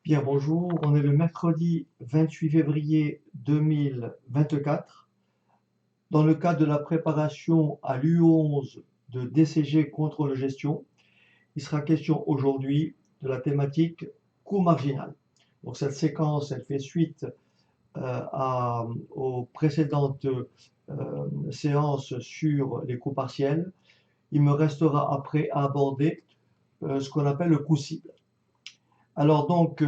Bien, bonjour, on est le mercredi 28 février 2024. Dans le cadre de la préparation à l'U11 de DCG contrôle gestion, il sera question aujourd'hui de la thématique coût marginal. Donc cette séquence, elle fait suite aux précédentes séances sur les coûts partiels. Il me restera après à aborder ce qu'on appelle le coût cible. Alors donc,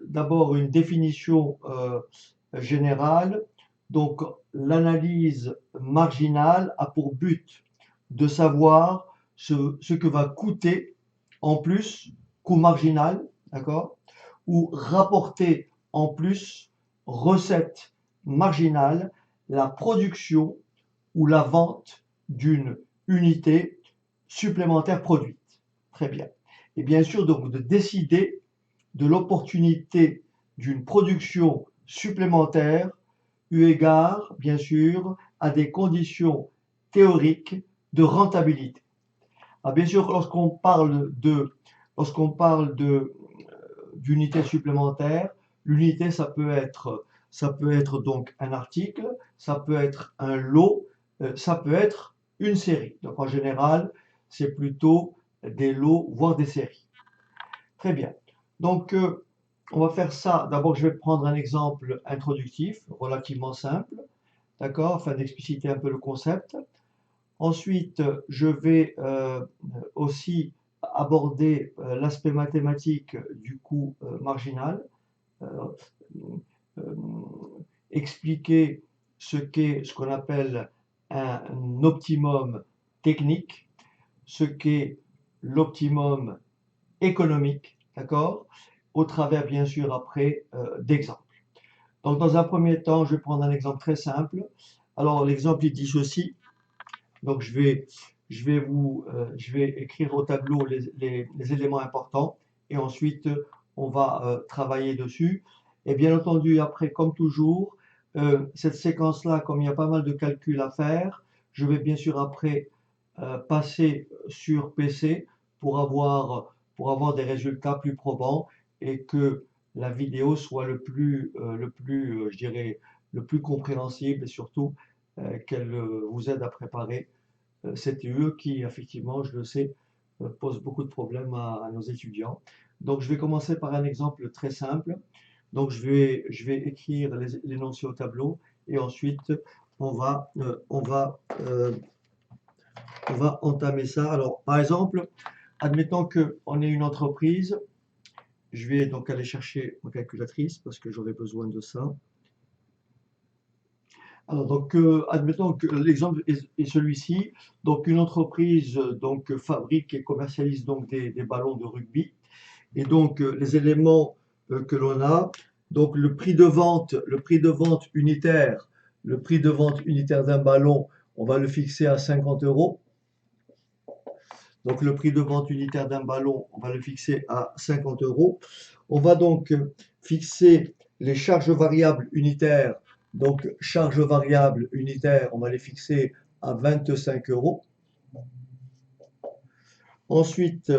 d'abord une définition générale. Donc, l'analyse marginale a pour but de savoir ce que va coûter en plus, coût marginal, d'accord, ou rapporter en plus, recette marginale, la production ou la vente d'une unité supplémentaire produite. Très bien. Et bien sûr, donc, de décider de l'opportunité d'une production supplémentaire eu égard, bien sûr, à des conditions théoriques de rentabilité. Alors, bien sûr, lorsqu'on parle d'unité supplémentaire, l'unité, ça peut être donc un article, ça peut être un lot, ça peut être une série. Donc, en général, c'est plutôt des lots, voire des séries. Très bien. Donc, on va faire ça. D'abord, je vais prendre un exemple introductif, relativement simple, d'accord, afin d'expliciter un peu le concept. Ensuite, je vais aussi aborder l'aspect mathématique du coût marginal, euh, euh, expliquer ce qu'on appelle un optimum technique, ce qu'est l'optimum économique, d'accord, au travers bien sûr après d'exemples. Donc dans un premier temps, je vais prendre un exemple très simple. Alors l'exemple il dit ceci. Donc je vais écrire au tableau les éléments importants et ensuite on va travailler dessus. Et bien entendu, après, comme toujours, cette séquence-là, comme il y a pas mal de calculs à faire, je vais bien sûr après passer sur PC pour avoir des résultats plus probants et que la vidéo soit je dirais, le plus compréhensible et surtout qu'elle vous aide à préparer cette UE qui, effectivement, je le sais, pose beaucoup de problèmes à nos étudiants. Donc, je vais commencer par un exemple très simple. Donc, je vais écrire l'énoncé au tableau et ensuite, on va, euh, on va, euh, on va entamer ça. Alors, par exemple, admettons qu'on est une entreprise. Je vais donc aller chercher ma calculatrice parce que j'aurai besoin de ça. Alors, donc, admettons que l'exemple est celui-ci. Donc, une entreprise donc, fabrique et commercialise donc des ballons de rugby. Et donc, les éléments que l'on a, donc le prix de vente unitaire, le prix de vente unitaire d'un ballon, on va le fixer à 50 euros. Donc, le prix de vente unitaire d'un ballon, on va le fixer à 50 euros. On va donc fixer les charges variables unitaires. Donc, charges variables unitaires, on va les fixer à 25 euros. Ensuite,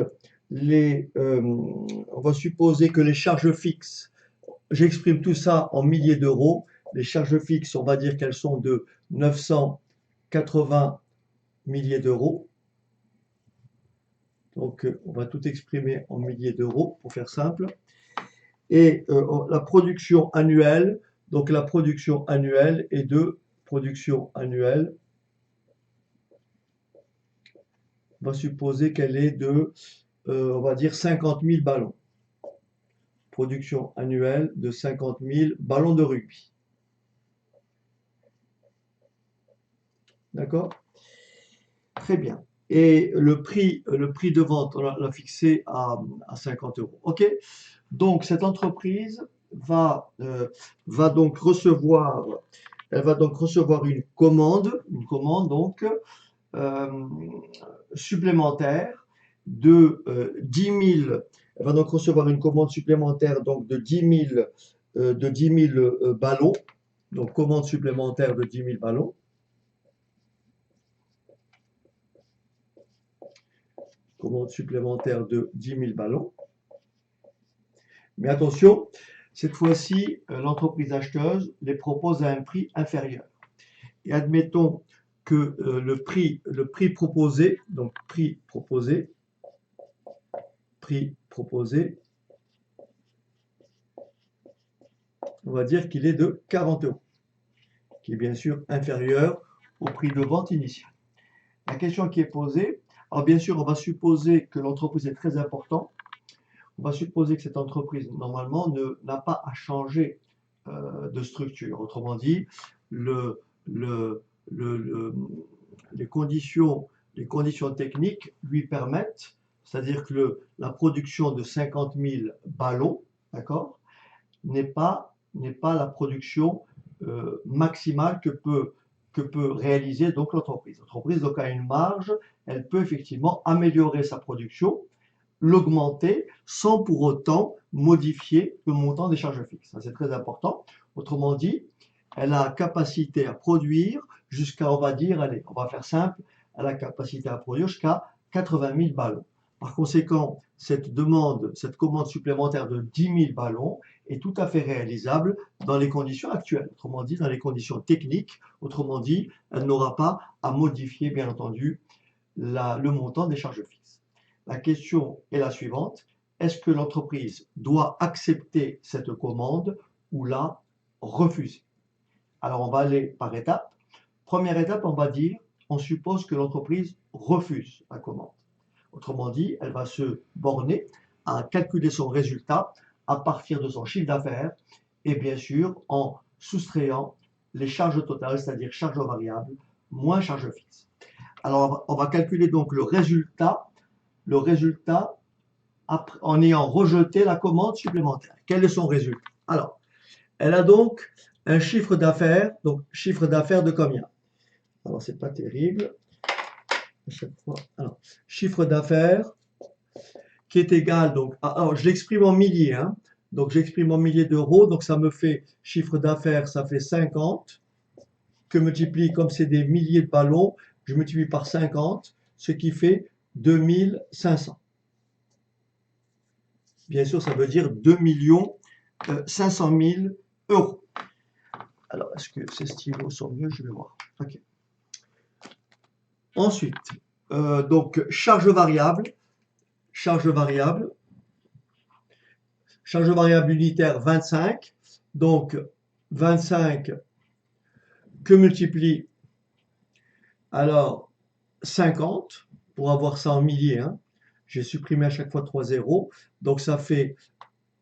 on va supposer que les charges fixes, j'exprime tout ça en milliers d'euros. Les charges fixes, on va dire qu'elles sont de 980 milliers d'euros. Donc, on va tout exprimer en milliers d'euros pour faire simple. Et la production annuelle, donc la production annuelle est de production annuelle, on va supposer qu'elle est de, on va dire 50 000 ballons. Production annuelle de 50 000 ballons de rugby. D'accord? Très bien. Et le prix de vente, on l'a fixé à 50 euros. OK? Donc, cette entreprise va donc recevoir, elle va donc recevoir une commande donc euh, supplémentaire de 10 000. Elle va donc recevoir une commande supplémentaire donc de 10 000, ballons. Donc, commande supplémentaire de 10 000 ballons. Commande supplémentaire de 10 000 ballons. Mais attention, cette fois-ci, l'entreprise acheteuse les propose à un prix inférieur. Et admettons que le prix proposé, donc prix proposé, on va dire qu'il est de 40 euros, qui est bien sûr inférieur au prix de vente initial. La question qui est posée, alors bien sûr, on va supposer que l'entreprise est très importante. On va supposer que cette entreprise, normalement, n'a pas à changer de structure. Autrement dit, le, le, le, les conditions techniques lui permettent, c'est-à-dire que la production de 50 000 ballons, d'accord, n'est pas la production maximale que peut réaliser donc l'entreprise. L'entreprise donc a une marge, elle peut effectivement améliorer sa production, l'augmenter sans pour autant modifier le montant des charges fixes. Ça, c'est très important. Autrement dit, elle a la capacité à produire jusqu'à, on va dire, allez, on va faire simple, elle a la capacité à produire jusqu'à 80 000 ballons. Par conséquent, cette commande supplémentaire de 10 000 ballons est tout à fait réalisable dans les conditions actuelles, autrement dit, dans les conditions techniques. Autrement dit, elle n'aura pas à modifier, bien entendu, le montant des charges fixes. La question est la suivante, est-ce que l'entreprise doit accepter cette commande ou la refuser? Alors, on va aller par étapes. Première étape, on va dire, on suppose que l'entreprise refuse la commande. Autrement dit, elle va se borner à calculer son résultat à partir de son chiffre d'affaires et bien sûr en soustrayant les charges totales, c'est-à-dire charges variables moins charges fixes. Alors, on va calculer donc le résultat en ayant rejeté la commande supplémentaire. Quel est son résultat? Alors, elle a donc un chiffre d'affaires, donc chiffre d'affaires de combien? Alors, c'est pas terrible. À chaque fois. Alors, chiffre d'affaires qui est égal, donc, alors je l'exprime en milliers, hein, donc j'exprime en milliers d'euros, donc ça me fait, chiffre d'affaires, ça fait 50, que multiplie, comme c'est des milliers de ballons, je multiplie par 50, ce qui fait 2500. Bien sûr, ça veut dire 2 500 000 euros. Alors, est-ce que ces stylos sont mieux? Je vais voir. Ok. Ensuite, donc, charge variable unitaire 25, donc 25 que multiplie alors 50 pour avoir ça en milliers, hein. J'ai supprimé à chaque fois 3 zéros, donc ça fait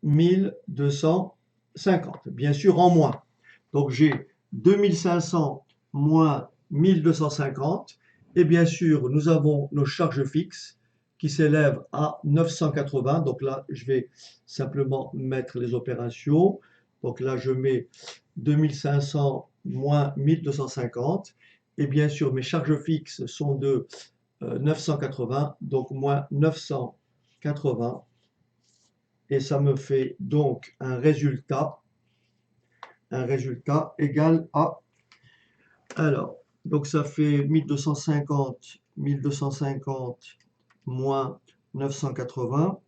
1250, bien sûr en moins. Donc j'ai 2500 moins 1250, et bien sûr nous avons nos charges fixes qui s'élèvent à 980. Donc là, je vais simplement mettre les opérations. Donc là, je mets 2500 moins 1250. Et bien sûr, mes charges fixes sont de 980, donc moins 980. Et ça me fait donc un résultat égal à, alors, donc ça fait 1250 moins 980,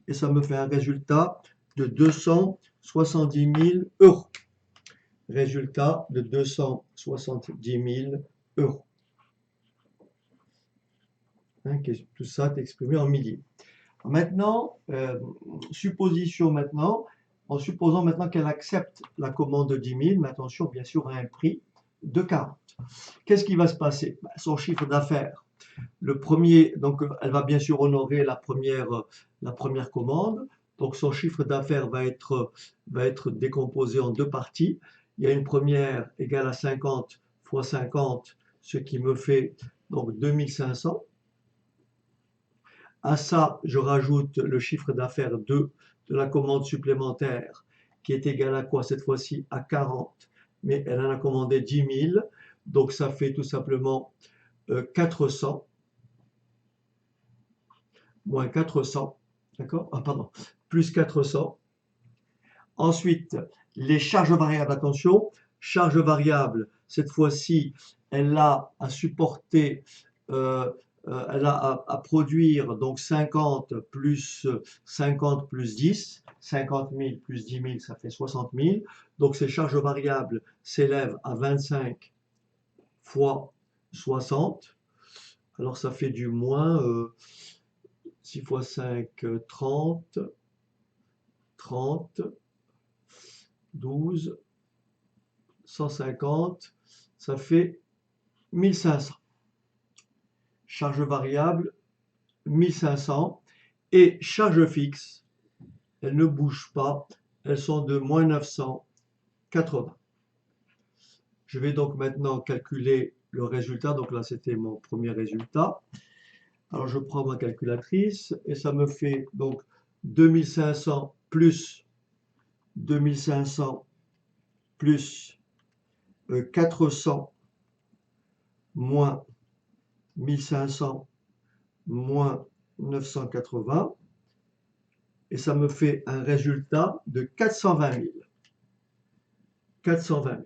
et ça me fait un résultat de 270 000 euros. Résultat de 270 000 euros. Hein, tout ça est exprimé en milliers. Maintenant, supposition maintenant, en supposant maintenant qu'elle accepte la commande de 10 000, mais attention, bien sûr, à un prix de 40. Qu'est-ce qui va se passer? Son chiffre d'affaires. Le premier, donc elle va bien sûr honorer la première commande. Donc son chiffre d'affaires va être décomposé en deux parties. Il y a une première égale à 50 fois 50, ce qui me fait donc 2500. À ça, je rajoute le chiffre d'affaires 2 de la commande supplémentaire qui est égal à quoi cette fois-ci? À 40. Mais elle en a commandé 10 000. Donc ça fait tout simplement 400 moins 400, d'accord? Ah, pardon, plus 400. Ensuite, les charges variables, attention, charges variables, cette fois-ci, elle a à supporter elle a à produire donc 50 plus 50 plus 10, 50 000 plus 10 000, ça fait 60 000. Donc ces charges variables s'élèvent à 25 fois 60. Alors ça fait du moins 6 fois 5, 30, 30, 12, 150, ça fait 1500. Charge variable, 1500. Et charge fixe, elles ne bougent pas, elles sont de moins 980. Je vais donc maintenant calculer le résultat. Donc là, c'était mon premier résultat. Alors je prends ma calculatrice et ça me fait donc 2500 plus 2500 plus 400 moins 1500 moins 980 et ça me fait un résultat de 420 000. 420 000.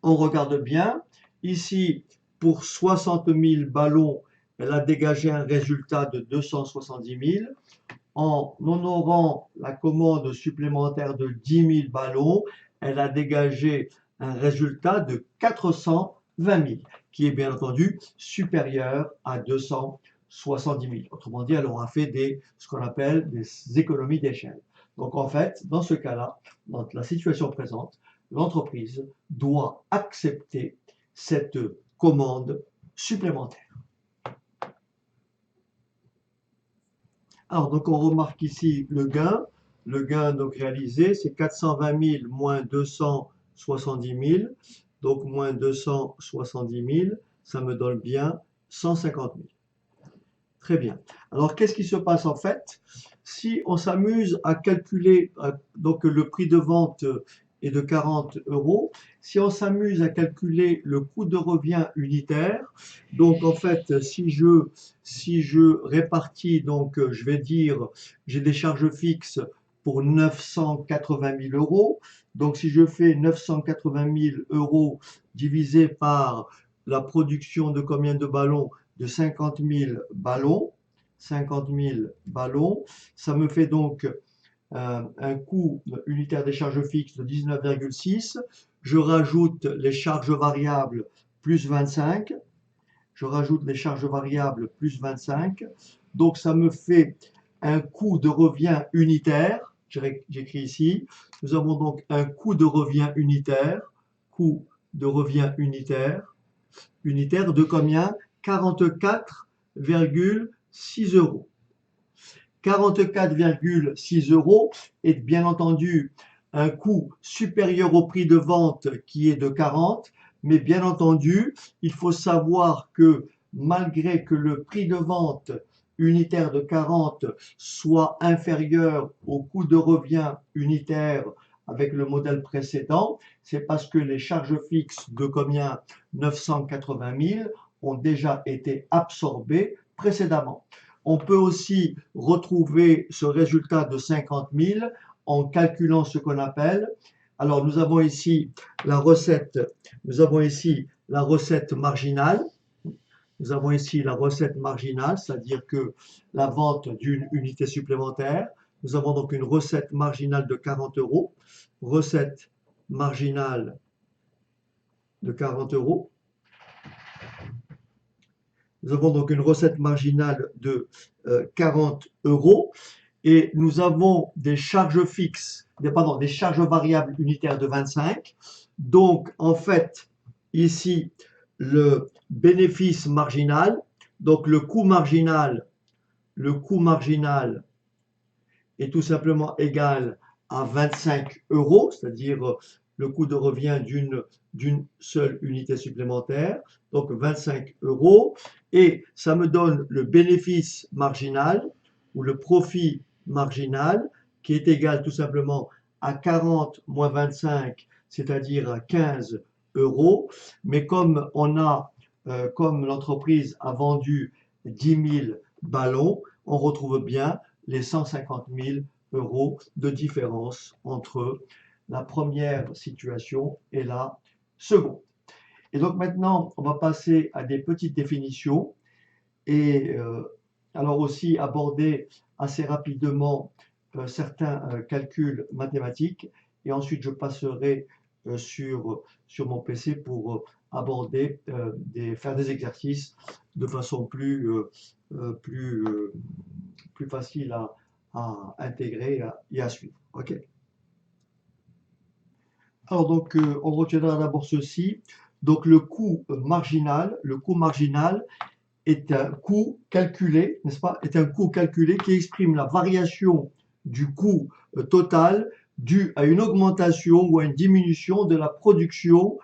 On regarde bien. Ici, pour 60 000 ballons, elle a dégagé un résultat de 270 000. En honorant la commande supplémentaire de 10 000 ballons, elle a dégagé un résultat de 420 000, qui est bien entendu supérieur à 270 000. Autrement dit, elle aura fait ce qu'on appelle des économies d'échelle. Donc en fait, dans ce cas-là, dans la situation présente, l'entreprise doit accepter cette commande supplémentaire. Alors, donc on remarque ici le gain. Le gain donc réalisé, c'est 420 000 moins 270 000. Donc moins 270 000, ça me donne bien 150 000. Très bien. Alors, qu'est-ce qui se passe en fait? Si on s'amuse à calculer, donc le prix de vente est de 40 euros, si on s'amuse à calculer le coût de revient unitaire, donc en fait, si je répartis, donc je vais dire, j'ai des charges fixes pour 980 000 euros, donc si je fais 980 000 euros divisé par la production de combien de ballons? De 50 000 ballons, 50 000 ballons, ça me fait donc un coût unitaire des charges fixes de 19,6. Je rajoute les charges variables plus 25. Je rajoute les charges variables plus 25. Donc ça me fait un coût de revient unitaire. J'écris ici. Nous avons donc un coût de revient unitaire. Coût de revient unitaire de combien? 44,6 euros. 44,6 euros est bien entendu un coût supérieur au prix de vente qui est de 40, mais bien entendu, il faut savoir que malgré que le prix de vente unitaire de 40 soit inférieur au coût de revient unitaire avec le modèle précédent, c'est parce que les charges fixes de combien? 980 000 ont déjà été absorbées précédemment. On peut aussi retrouver ce résultat de 50 000 en calculant ce qu'on appelle. Alors nous avons ici la recette marginale. Nous avons ici la recette marginale, c'est-à-dire que la vente d'une unité supplémentaire. Nous avons donc une recette marginale de 40 euros. Recette marginale de 40 euros. Nous avons donc une recette marginale de 40 euros et nous avons des charges fixes, des charges variables unitaires de 25. Donc en fait, ici, le bénéfice marginal, donc le coût marginal est tout simplement égal à 25 euros, c'est-à-dire le coût de revient d'une seule unité supplémentaire, donc 25 euros, et ça me donne le bénéfice marginal ou le profit marginal qui est égal tout simplement à 40 moins 25, c'est-à-dire à 15 euros, mais comme l'entreprise a vendu 10 000 ballons, on retrouve bien les 150 000 euros de différence entre la première situation et la seconde. Et donc maintenant, on va passer à des petites définitions. et alors aussi aborder assez rapidement certains calculs mathématiques, et ensuite je passerai sur mon PC pour aborder, faire des exercices de façon plus facile à intégrer et à suivre. Ok. Alors donc on retiendra d'abord ceci. Donc le coût marginal est un coût calculé, n'est-ce pas? Est un coût calculé qui exprime la variation du coût total dû à une augmentation ou à une diminution de la production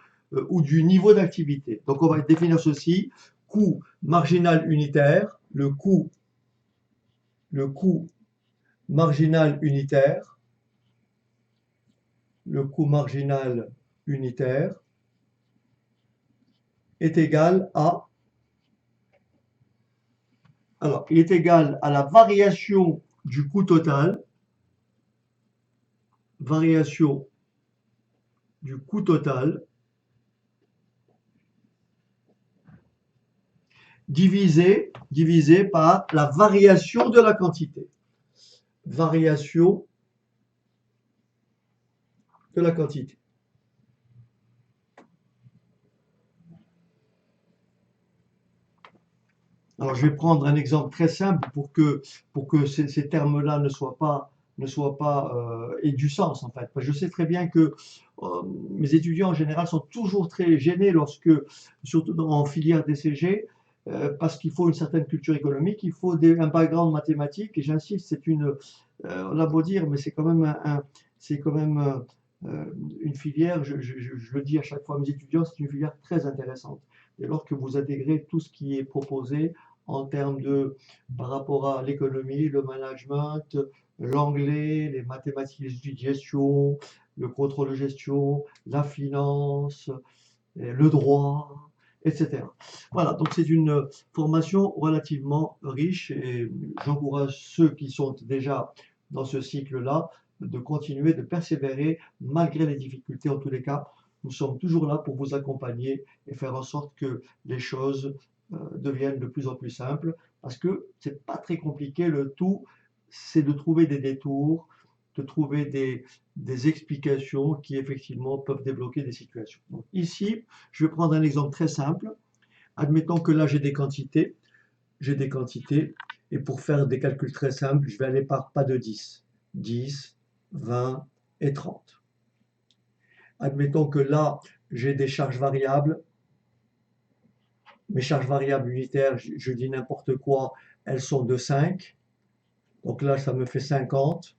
ou du niveau d'activité. Donc on va définir ceci, coût marginal unitaire, le coût marginal unitaire, le coût marginal unitaire est égal à, alors il est égal à la variation du coût total, variation du coût total divisé par la variation de la quantité. Variation de la quantité. Alors, je vais prendre un exemple très simple pour que ces termes-là ne soient pas aient du sens en fait. Parce que je sais très bien que mes étudiants en général sont toujours très gênés lorsque, surtout en filière DCG, parce qu'il faut une certaine culture économique, il faut un background mathématique. Et j'insiste, on a beau dire, mais c'est quand même une filière. Je le dis à chaque fois à mes étudiants, c'est une filière très intéressante. Dès lors que vous intégrez tout ce qui est proposé en termes par rapport à l'économie, le management, l'anglais, les mathématiques, les outils de gestion, le contrôle de gestion, la finance, le droit, etc. Voilà, donc c'est une formation relativement riche et j'encourage ceux qui sont déjà dans ce cycle-là de continuer, de persévérer malgré les difficultés. En tous les cas, nous sommes toujours là pour vous accompagner et faire en sorte que les choses deviennent de plus en plus simples parce que c'est pas très compliqué. Le tout, c'est de trouver des détours, de trouver des explications qui effectivement peuvent débloquer des situations. Donc ici, je vais prendre un exemple très simple. Admettons que là j'ai des quantités, et pour faire des calculs très simples, je vais aller par pas de 10. 10, 20 et 30. Admettons que là, j'ai des charges variables. Mes charges variables unitaires, je dis n'importe quoi, elles sont de 5. Donc là, ça me fait 50.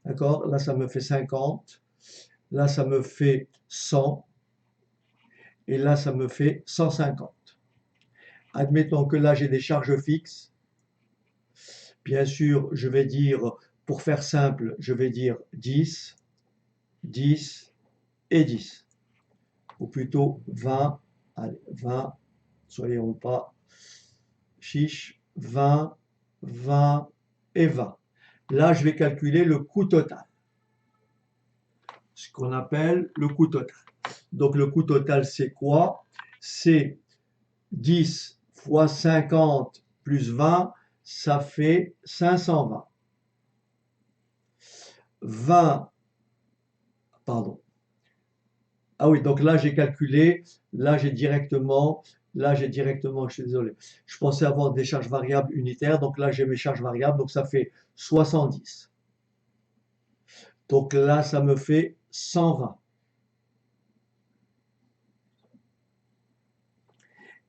D'accord? Là, ça me fait 50. Là, ça me fait 100. Et là, ça me fait 150. Admettons que là, j'ai des charges fixes. Bien sûr, je vais dire, pour faire simple, je vais dire 10, 10 et 10. Ou plutôt 20, allez, 20, soyons pas chiche, 20, 20 et 20. Là, je vais calculer le coût total, ce qu'on appelle le coût total. Donc, le coût total, c'est quoi? C'est 10 fois 50 plus 20, ça fait 520. 20, pardon. Ah oui, donc là, j'ai calculé, là, j'ai directement, je suis désolé, je pensais avoir des charges variables unitaires, donc là, j'ai mes charges variables, donc ça fait 70. Donc là, ça me fait 120.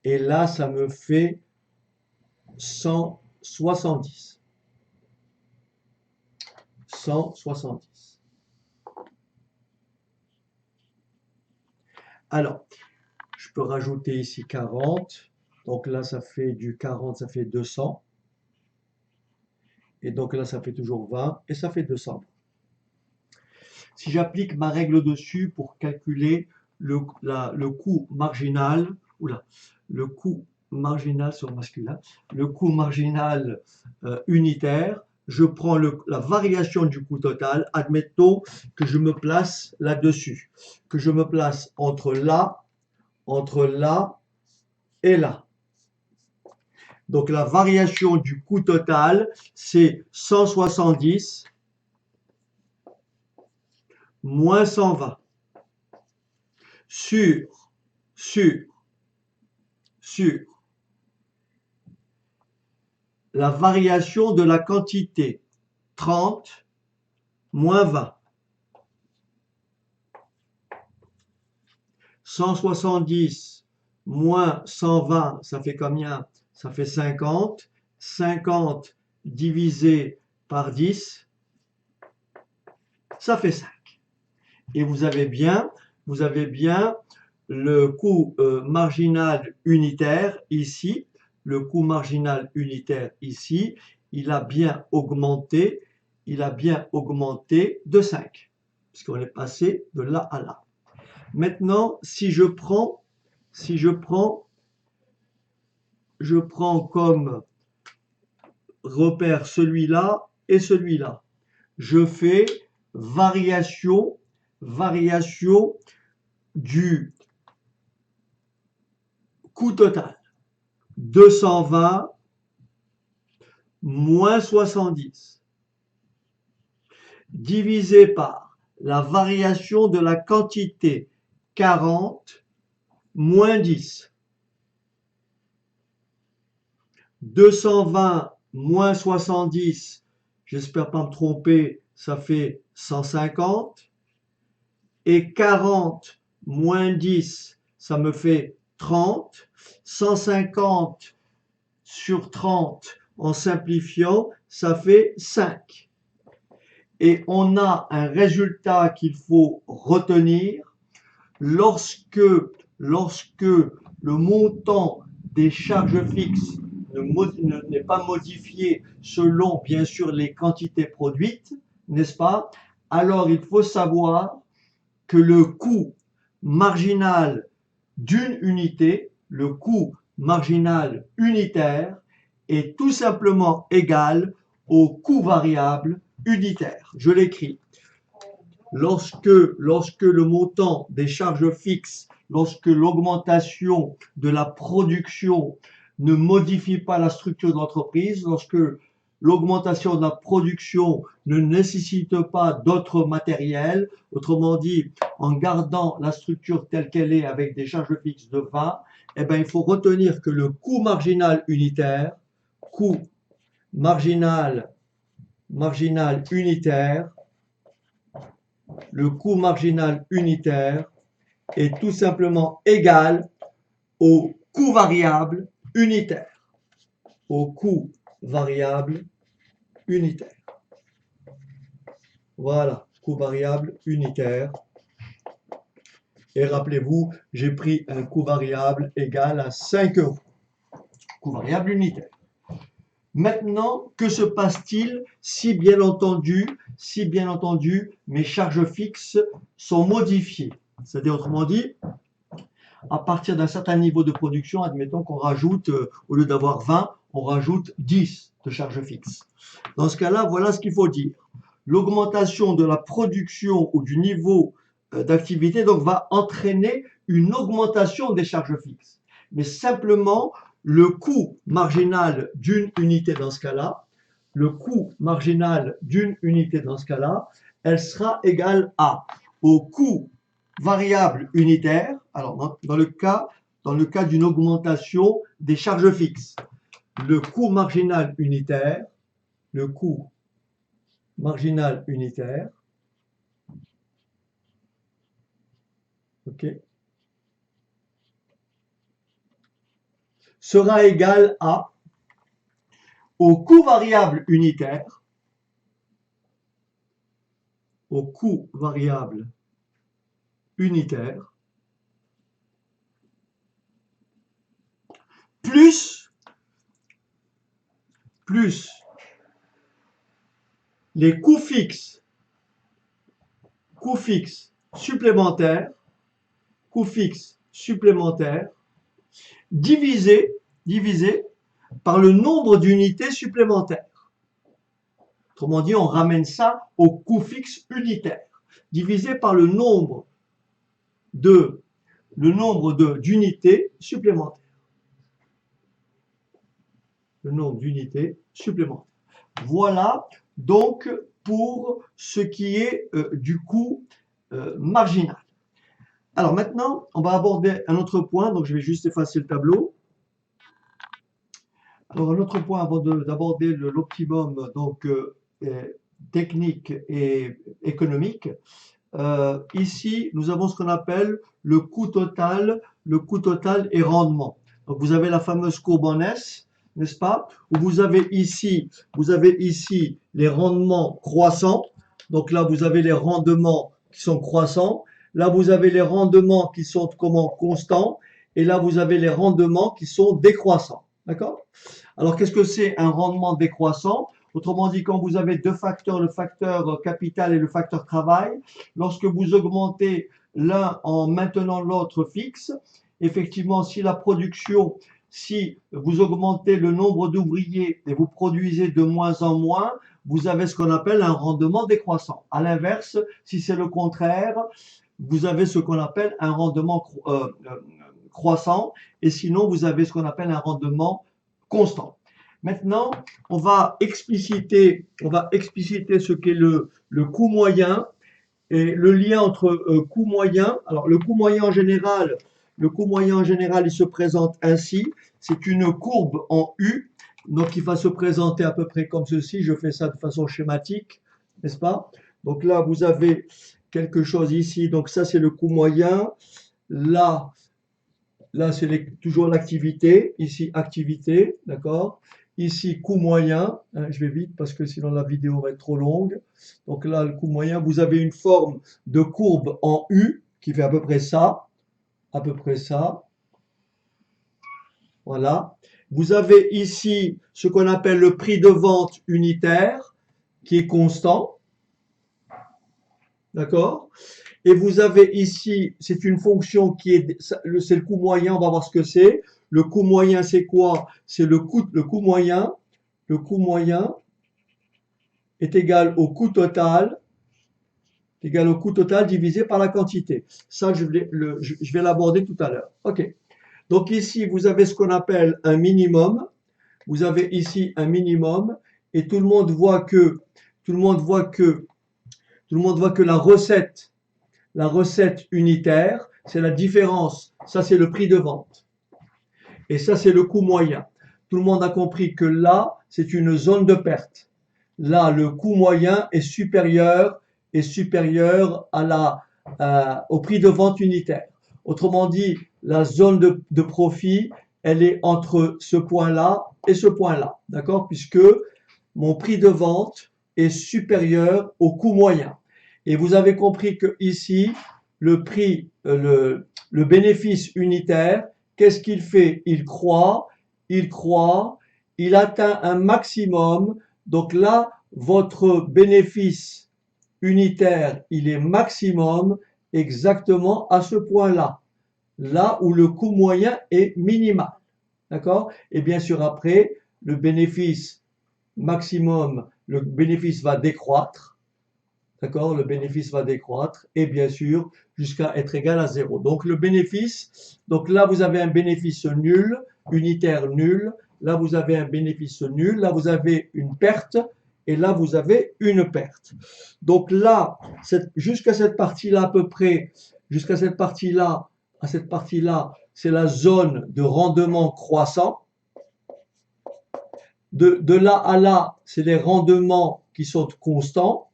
Et là, ça me fait 170. 170. Alors, je peux rajouter ici 40. Donc là, ça fait du 40, ça fait 200. Et donc là, ça fait toujours 20 et ça fait 200. Si j'applique ma règle dessus pour calculer le coût marginal, le coût marginal sur masculin, le coût marginal unitaire, je prends la variation du coût total, admettons que je me place là-dessus, que je me place entre là et là. Donc la variation du coût total, c'est 170 moins 120 sur la variation de la quantité 30 moins 20. 170 moins 120, ça fait combien? Ça fait 50. 50 divisé par 10, ça fait 5. Et vous avez bien le coût marginal unitaire ici. Le coût marginal unitaire ici, il a bien augmenté de 5, puisqu'on est passé de là à là. Maintenant, si je prends comme repère celui-là et celui-là, je fais variation du coût total. 220 moins 70 divisé par la variation de la quantité 40 moins 10. 220 moins 70, j'espère pas me tromper, ça fait 150. Et 40 moins 10, ça me fait 30. 150 sur 30, en simplifiant, ça fait 5. Et on a un résultat qu'il faut retenir lorsque le montant des charges fixes n'est pas modifié selon, bien sûr, les quantités produites, n'est-ce pas? Alors, il faut savoir que le coût marginal d'une unité, le coût marginal unitaire, est tout simplement égal au coût variable unitaire. Je l'écris. Lorsque le montant des charges fixes, lorsque l'augmentation de la production ne modifie pas la structure de l'entreprise, lorsque l'augmentation de la production ne nécessite pas d'autres matériels, autrement dit, en gardant la structure telle qu'elle est avec des charges fixes de 20, eh bien, il faut retenir que le coût marginal unitaire, le coût marginal unitaire est tout simplement égal au coût variable unitaire. Au coût variable unitaire. Voilà, coût variable unitaire. Et rappelez-vous, j'ai pris un coût variable égal à 5 euros. Coût variable unitaire. Maintenant, que se passe-t-il si bien entendu, mes charges fixes sont modifiées? C'est-à-dire, autrement dit, à partir d'un certain niveau de production, admettons qu'on rajoute, au lieu d'avoir 20, on rajoute 10 de charges fixes. Dans ce cas-là, voilà ce qu'il faut dire. L'augmentation de la production ou du niveau d'activité donc va entraîner une augmentation des charges fixes. Mais simplement, le coût marginal d'une unité dans ce cas-là, elle sera égale au coût variable unitaire, alors dans le cas d'une augmentation des charges fixes, le coût marginal unitaire, ok, sera égal au coût variable unitaire, plus les coûts fixes supplémentaires, divisé par le nombre d'unités supplémentaires. Autrement dit, on ramène ça au coût fixe unitaire, divisé par le nombre d'unités supplémentaires. le nombre d'unités supplémentaires. Voilà donc pour ce qui est du coût marginal. Alors maintenant, on va aborder un autre point, donc je vais juste effacer le tableau. Alors un autre point avant d'aborder l'optimum donc technique et économique. Ici, nous avons ce qu'on appelle le coût total et rendement. Donc vous avez la fameuse courbe en S, n'est-ce pas? Où vous avez ici les rendements croissants. Donc là, vous avez les rendements qui sont croissants. Là, vous avez les rendements qui sont constants. Et là, vous avez les rendements qui sont décroissants. D'accord? Alors, qu'est-ce que c'est un rendement décroissant? Autrement dit, quand vous avez deux facteurs, le facteur capital et le facteur travail, lorsque vous augmentez l'un en maintenant l'autre fixe, effectivement, si vous augmentez le nombre d'ouvriers et vous produisez de moins en moins, vous avez ce qu'on appelle un rendement décroissant. À l'inverse, si c'est le contraire, vous avez ce qu'on appelle un rendement croissant, et sinon vous avez ce qu'on appelle un rendement constant. Maintenant, on va expliciter ce qu'est le coût moyen et le lien entre coût moyen. Alors, le coût moyen en général, il se présente ainsi. C'est une courbe en U, donc il va se présenter à peu près comme ceci. Je fais ça de façon schématique, n'est-ce pas? Donc là, vous avez quelque chose ici. Donc ça, c'est le coût moyen. Là, c'est toujours l'activité. Ici, activité, d'accord? Ici, coût moyen, hein, je vais vite parce que sinon la vidéo va être trop longue. Donc là, le coût moyen, vous avez une forme de courbe en U qui fait à peu près ça. À peu près ça. Voilà. Vous avez ici ce qu'on appelle le prix de vente unitaire qui est constant. D'accord? Et vous avez ici, c'est une fonction c'est le coût moyen, on va voir ce que c'est. Le coût moyen, c'est quoi? C'est le coût moyen. Le coût moyen est égal au coût total, divisé par la quantité. Ça, je vais l'aborder tout à l'heure. OK. Donc ici, vous avez ce qu'on appelle un minimum. Vous avez ici un minimum et tout le monde voit que la recette unitaire, c'est la différence. Ça, c'est le prix de vente. Et ça, c'est le coût moyen. Tout le monde a compris que là, c'est une zone de perte. Là, le coût moyen est supérieur au prix de vente unitaire. Autrement dit, la zone de profit, elle est entre ce point-là et ce point-là. D'accord? Puisque mon prix de vente est supérieur au coût moyen. Et vous avez compris que ici, le bénéfice unitaire, qu'est-ce qu'il fait? Il croît, il atteint un maximum. Donc là, votre bénéfice unitaire, il est maximum exactement à ce point-là. Là où le coût moyen est minimal. D'accord? Et bien sûr, après, le bénéfice maximum, le bénéfice va décroître. D'accord? Le bénéfice va décroître et bien sûr jusqu'à être égal à 0. Donc le bénéfice, donc là vous avez un bénéfice nul, unitaire nul. Là vous avez un bénéfice nul. Là vous avez une perte et là vous avez une perte. Donc là, jusqu'à cette partie-là à peu près, jusqu'à cette partie-là, c'est la zone de rendement croissant. De là à là, c'est les rendements qui sont constants.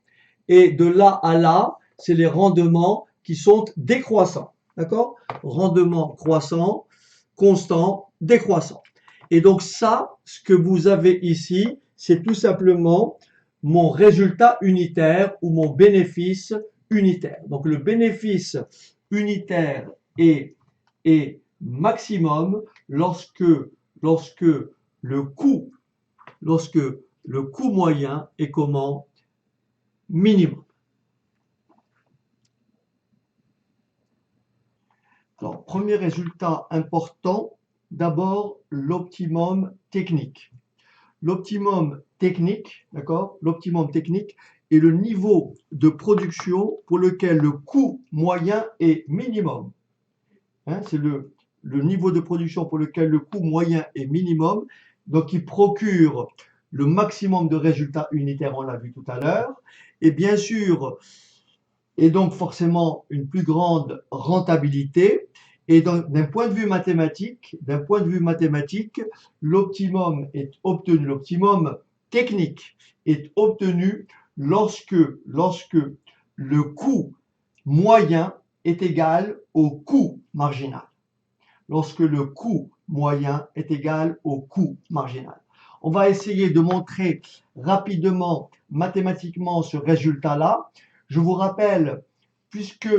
Et de là à là, c'est les rendements qui sont décroissants. D'accord? Rendement croissant, constant, décroissant. Et donc ça, ce que vous avez ici, c'est tout simplement mon résultat unitaire ou mon bénéfice unitaire. Donc le bénéfice unitaire est maximum lorsque le coût moyen est comment? Minimum. Alors, premier résultat important, d'abord l'optimum technique. L'optimum technique, d'accord? L'optimum technique est le niveau de production pour lequel le coût moyen est minimum. Hein, c'est le niveau de production pour lequel le coût moyen est minimum. donc qui procure le maximum de résultats unitaires, on l'a vu tout à l'heure, et bien sûr, et donc forcément une plus grande rentabilité. Et d'un point de vue mathématique, l'optimum est obtenu, l'optimum technique est obtenu lorsque le coût moyen est égal au coût marginal. Lorsque le coût moyen est égal au coût marginal. On va essayer de montrer rapidement mathématiquement ce résultat-là. Je vous rappelle, puisque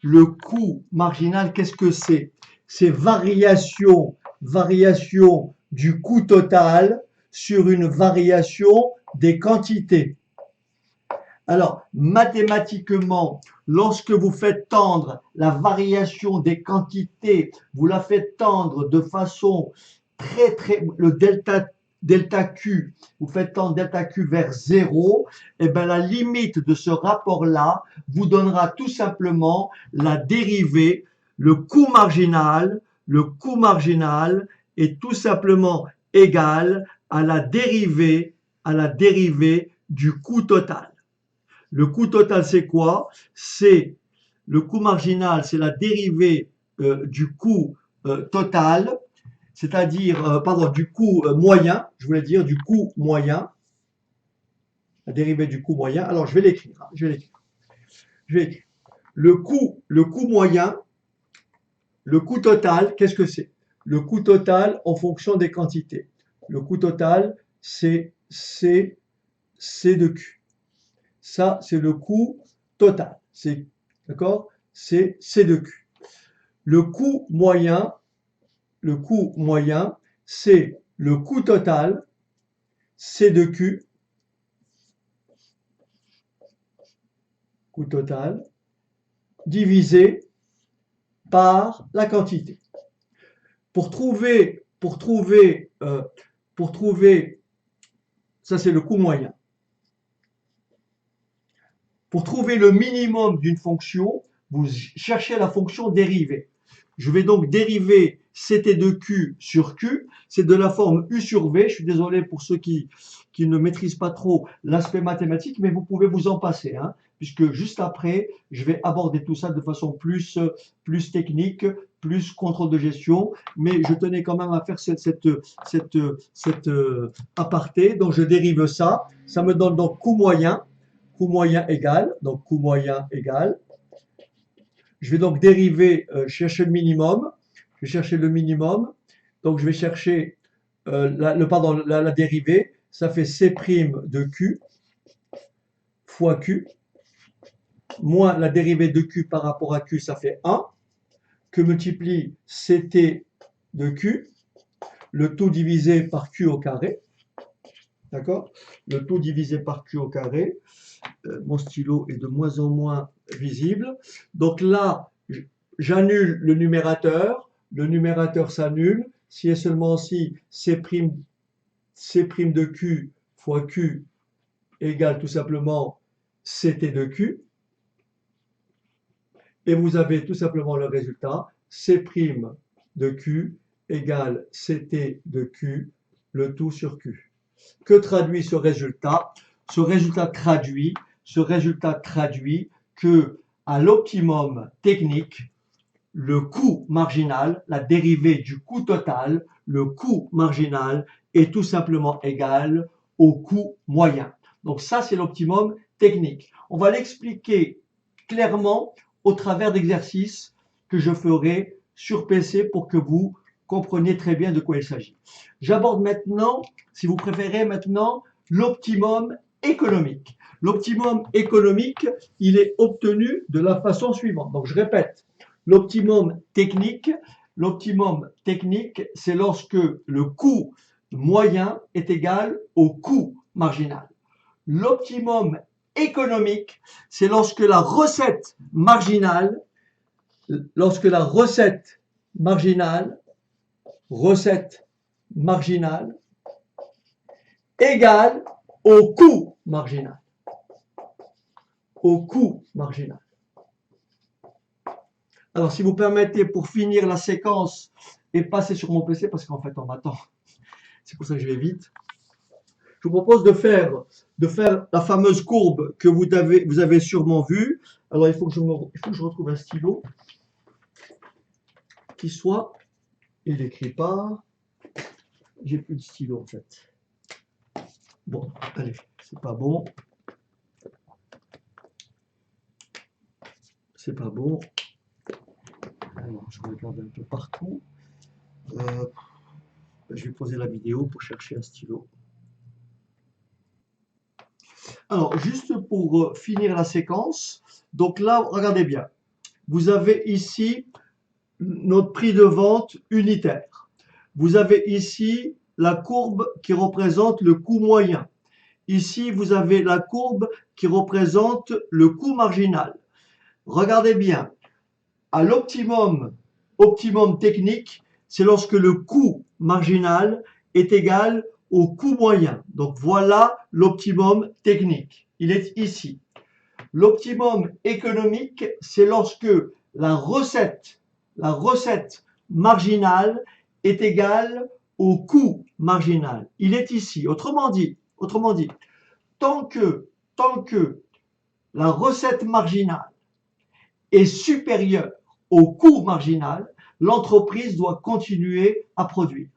le coût marginal, qu'est-ce que c'est? C'est variation du coût total sur une variation des quantités. Alors, mathématiquement, lorsque vous faites tendre la variation des quantités, vous la faites tendre de façon le delta Q, vous faites tendre delta Q vers 0, et bien la limite de ce rapport-là vous donnera tout simplement la dérivée, le coût marginal est tout simplement égal à la dérivée du coût total. Le coût total, c'est quoi? C'est le coût marginal, c'est la dérivée du coût total, c'est-à-dire, du coût moyen, je voulais dire du coût moyen, la dérivée du coût moyen. Alors, je vais l'écrire. Le coût moyen, le coût total, qu'est-ce que c'est? Le coût total en fonction des quantités. Le coût total, c'est C de Q. Ça, c'est le coût total. D'accord? C'est C de Q. Le coût moyen, c'est le coût total, C de Q, coût total, divisé par la quantité. Pour trouver, ça c'est le coût moyen. Pour trouver le minimum d'une fonction, vous cherchez la fonction dérivée. Je vais donc dériver CT de Q sur Q. C'est de la forme U sur V. Je suis désolé pour ceux qui ne maîtrisent pas trop l'aspect mathématique, mais vous pouvez vous en passer, hein, puisque juste après, je vais aborder tout ça de façon plus technique, plus contrôle de gestion. Mais je tenais quand même à faire cette aparté. Donc, je dérive ça. Ça me donne donc coût moyen égal, donc coût moyen égal. Je vais donc dériver, chercher le minimum. Je vais chercher le minimum. Donc je vais chercher la dérivée. Ça fait C' de Q fois Q moins la dérivée de Q par rapport à Q, ça fait 1, que multiplie CT de Q, le tout divisé par Q au carré. D'accord? Le tout divisé par Q au carré. Mon stylo est de moins en moins visible. Donc là, j'annule le numérateur s'annule, si et seulement si C' de Q fois Q égale tout simplement CT de Q. Et vous avez tout simplement le résultat, C' de Q égale CT de Q, le tout sur Q. Que traduit ce résultat? Ce résultat traduit que à l'optimum technique, le coût marginal, la dérivée du coût total, le coût marginal est tout simplement égal au coût moyen. Donc ça, c'est l'optimum technique. On va l'expliquer clairement au travers d'exercices que je ferai sur PC pour que vous compreniez très bien de quoi il s'agit. J'aborde maintenant, si vous préférez maintenant, l'optimum économique. L'optimum économique, il est obtenu de la façon suivante. Donc je répète, l'optimum technique, c'est lorsque le coût moyen est égal au coût marginal. L'optimum économique, c'est lorsque la recette marginale égale au coût marginal. Alors, si vous permettez, pour finir la séquence et passer sur mon PC, parce qu'en fait, on m'attend c'est pour ça que je vais vite. Je vous propose de faire la fameuse courbe que vous avez sûrement vue. Alors, il faut que je retrouve un stylo qui soit, il n'écrit pas, j'ai plus de stylo en fait. Bon, allez, c'est pas bon. C'est pas bon. Alors, je regarde un peu partout. Je vais poser la vidéo pour chercher un stylo. Alors, juste pour finir la séquence, donc là, regardez bien. Vous avez ici notre prix de vente unitaire. Vous avez ici la courbe qui représente le coût moyen. Ici, vous avez la courbe qui représente le coût marginal. Regardez bien, à l'optimum technique, c'est lorsque le coût marginal est égal au coût moyen. Donc voilà l'optimum technique. Il est ici. L'optimum économique, c'est lorsque la recette marginale est égale au coût marginal. Il est ici. Autrement dit, tant que la recette marginale est supérieure au coût marginal, l'entreprise doit continuer à produire.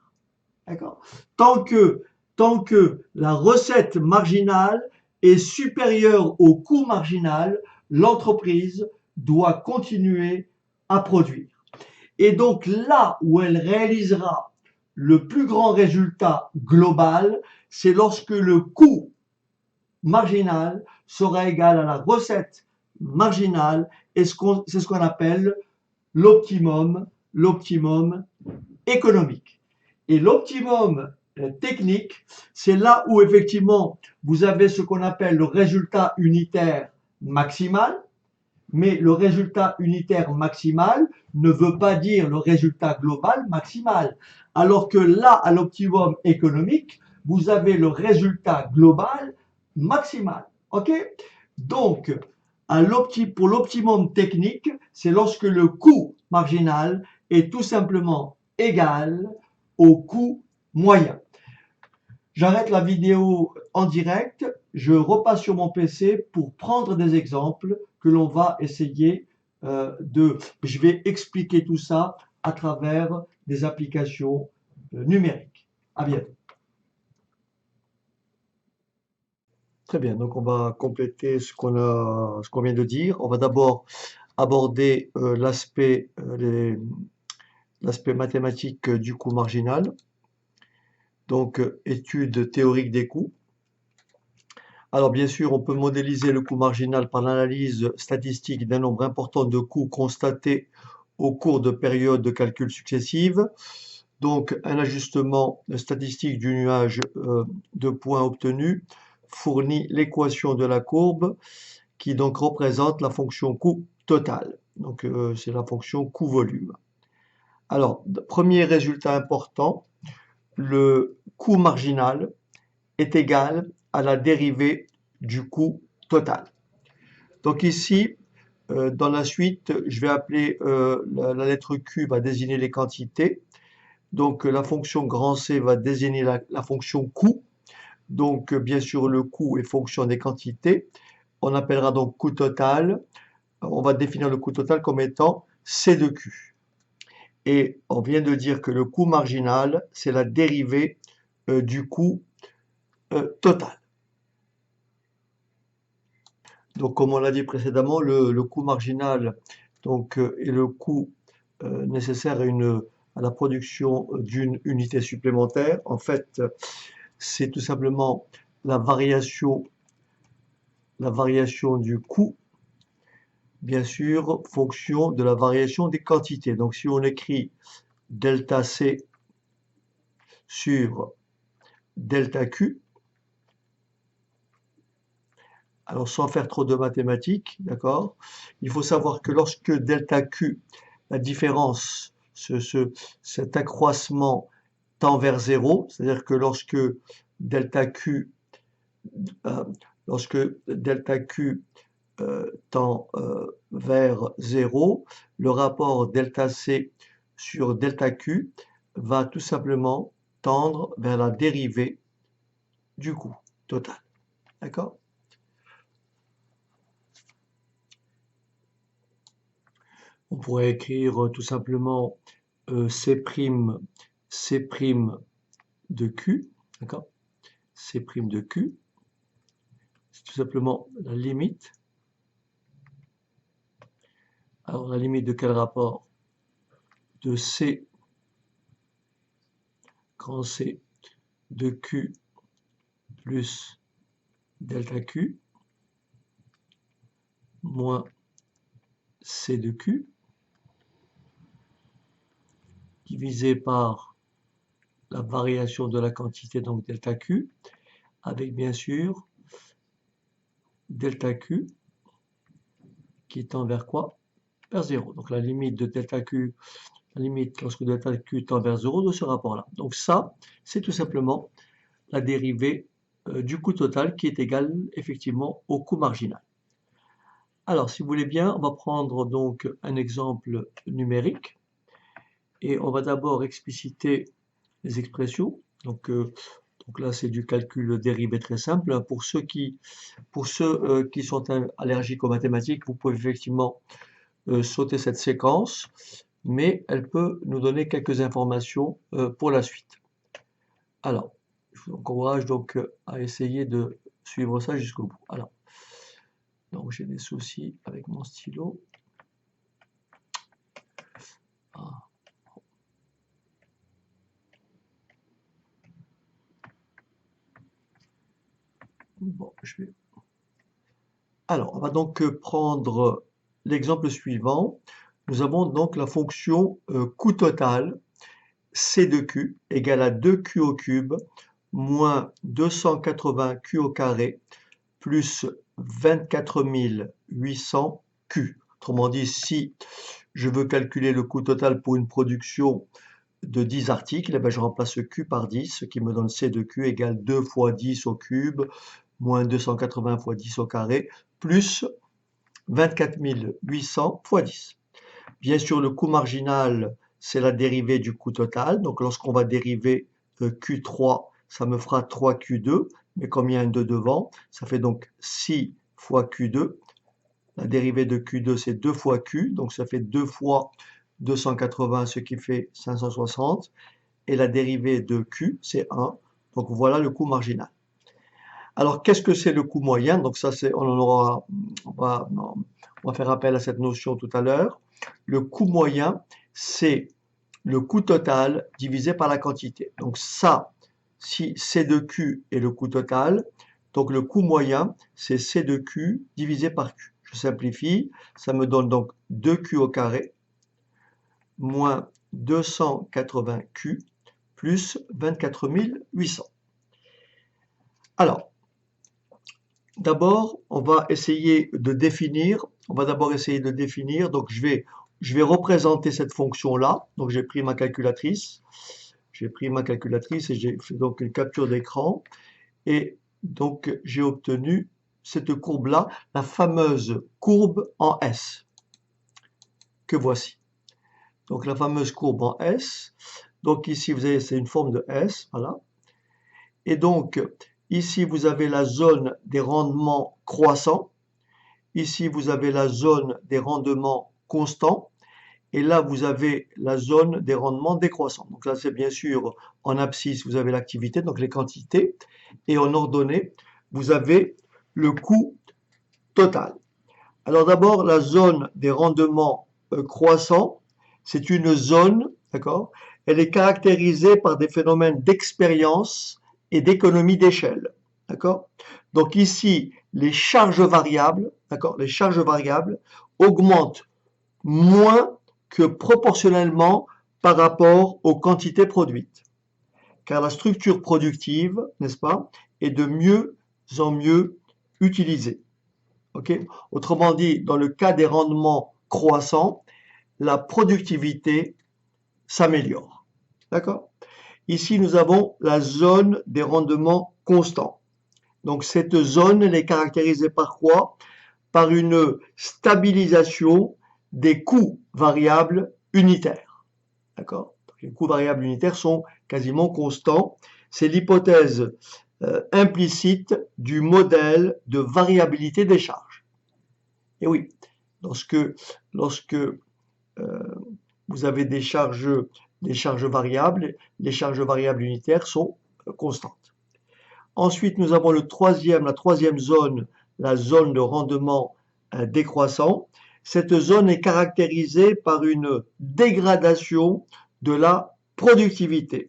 D'accord ? Tant que la recette marginale est supérieure au coût marginal, l'entreprise doit continuer à produire. Et donc là où elle réalisera le plus grand résultat global, c'est lorsque le coût marginal sera égal à la recette marginale, et c'est ce qu'on appelle l'optimum économique. Et l'optimum technique, c'est là où effectivement vous avez ce qu'on appelle le résultat unitaire maximal, mais le résultat unitaire maximal ne veut pas dire le résultat global maximal. Alors que là, à l'optimum économique, vous avez le résultat global maximal. OK ? Donc, pour l'optimum technique, c'est lorsque le coût marginal est tout simplement égal au coût moyen. J'arrête la vidéo en direct, je repasse sur mon PC pour prendre des exemples que l'on va essayer je vais expliquer tout ça à travers des applications numériques. À bientôt. Très bien, donc on va compléter ce qu'on vient de dire. On va d'abord aborder l'aspect mathématique du coût marginal. Donc, étude théorique des coûts. Alors, bien sûr, on peut modéliser le coût marginal par l'analyse statistique d'un nombre important de coûts constatés au cours de périodes de calcul successives. Donc, un ajustement statistique du nuage de points obtenus fournit l'équation de la courbe qui donc représente la fonction coût total. Donc, c'est la fonction coût-volume. Alors, premier résultat important, le coût marginal est égal à la dérivée du coût total. Donc ici, dans la suite, je vais appeler la lettre Q va désigner les quantités. Donc la fonction grand C va désigner la fonction coût. Donc bien sûr, le coût est fonction des quantités. On appellera donc coût total. On va définir le coût total comme étant C de Q. Et on vient de dire que le coût marginal, c'est la dérivée du coût total. Donc, comme on l'a dit précédemment, le coût marginal donc, est le coût nécessaire à la production d'une unité supplémentaire. En fait, c'est tout simplement la variation du coût, bien sûr, fonction de la variation des quantités. Donc, si on écrit delta C sur delta Q, alors sans faire trop de mathématiques, d'accord, il faut savoir que lorsque delta Q, la différence, cet accroissement tend vers 0, c'est-à-dire que lorsque delta Q tend vers 0, le rapport delta C sur delta Q va tout simplement tendre vers la dérivée du coût total. D'accord? On pourrait écrire tout simplement C' de Q, d'accord? C' de Q, c'est tout simplement la limite. Alors la limite de quel rapport? De C, grand C, de Q plus delta Q, moins C de Q, divisé par la variation de la quantité, donc delta Q, avec bien sûr delta Q qui tend vers quoi? Vers 0. Donc la limite de delta Q, la limite lorsque delta Q tend vers 0 de ce rapport-là. Donc ça, c'est tout simplement la dérivée du coût total qui est égal effectivement au coût marginal. Alors, si vous voulez bien, on va prendre donc un exemple numérique et on va d'abord expliciter les expressions. Donc là, c'est du calcul dérivé très simple. Pour ceux qui sont allergiques aux mathématiques, vous pouvez effectivement sauter cette séquence, mais elle peut nous donner quelques informations pour la suite. Alors, je vous encourage donc à essayer de suivre ça jusqu'au bout. Alors, donc j'ai des soucis avec mon stylo. Ah. Bon, alors, on va donc prendre l'exemple suivant. Nous avons donc la fonction coût total C de Q égale à 2Q au cube moins 280Q au carré plus 24 800 Q. Autrement dit, si je veux calculer le coût total pour une production de 10 articles, eh bien je remplace Q par 10, ce qui me donne C de Q égale 2 fois 10 au cube, moins 280 fois 10 au carré, plus 24 800 fois 10. Bien sûr, le coût marginal, c'est la dérivée du coût total. Donc lorsqu'on va dériver Q3, ça me fera 3Q2, mais comme il y a un 2 devant, ça fait donc 6 fois Q2. La dérivée de Q2, c'est 2 fois Q, donc ça fait 2 fois 280, ce qui fait 560. Et la dérivée de Q, c'est 1. Donc voilà le coût marginal. Alors, qu'est-ce que c'est le coût moyen? Donc ça, on va faire appel à cette notion tout à l'heure. Le coût moyen, c'est le coût total divisé par la quantité. Donc ça, si C de Q est le coût total, donc le coût moyen, c'est C de Q divisé par Q. Je simplifie, ça me donne donc 2Q au carré moins 280Q plus 24 800. Alors, d'abord, on va d'abord essayer de définir, donc je vais représenter cette fonction-là. Donc j'ai pris ma calculatrice, et j'ai fait donc une capture d'écran, et donc j'ai obtenu cette courbe-là, la fameuse courbe en S, que voici. Donc la fameuse courbe en S, donc ici vous avez, c'est une forme de S, voilà. Et donc, ici, vous avez la zone des rendements croissants. Ici, vous avez la zone des rendements constants. Et là, vous avez la zone des rendements décroissants. Donc là, c'est bien sûr en abscisse, vous avez l'activité, donc les quantités. Et en ordonnée, vous avez le coût total. Alors d'abord, la zone des rendements croissants, c'est une zone, d'accord? Elle est caractérisée par des phénomènes d'expérience et d'économie d'échelle, d'accord? Donc ici, les charges variables, d'accord? Les charges variables augmentent moins que proportionnellement par rapport aux quantités produites. Car la structure productive, n'est-ce pas, est de mieux en mieux utilisée. Okay? Autrement dit, dans le cas des rendements croissants, la productivité s'améliore. D'accord? Ici, nous avons la zone des rendements constants. Donc, cette zone, elle est caractérisée par quoi? Par une stabilisation des coûts variables unitaires. D'accord? Les coûts variables unitaires sont quasiment constant. C'est l'hypothèse implicite du modèle de variabilité des charges. Et oui, lorsque vous avez des charges variables, les charges variables unitaires sont constantes. Ensuite, nous avons la troisième zone, la zone de rendement décroissant. Cette zone est caractérisée par une dégradation de la productivité.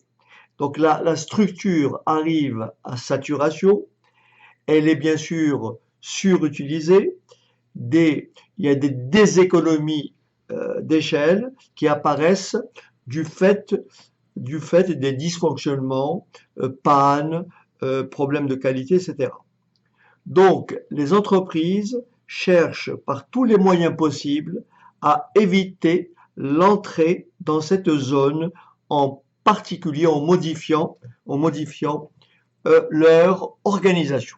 Donc la structure arrive à saturation, elle est bien sûr surutilisée, il y a des déséconomies d'échelle qui apparaissent du fait des dysfonctionnements, pannes, problèmes de qualité, etc. Donc, les entreprises cherchent par tous les moyens possibles à éviter l'entrée dans cette zone, en particulier en modifiant leur organisation.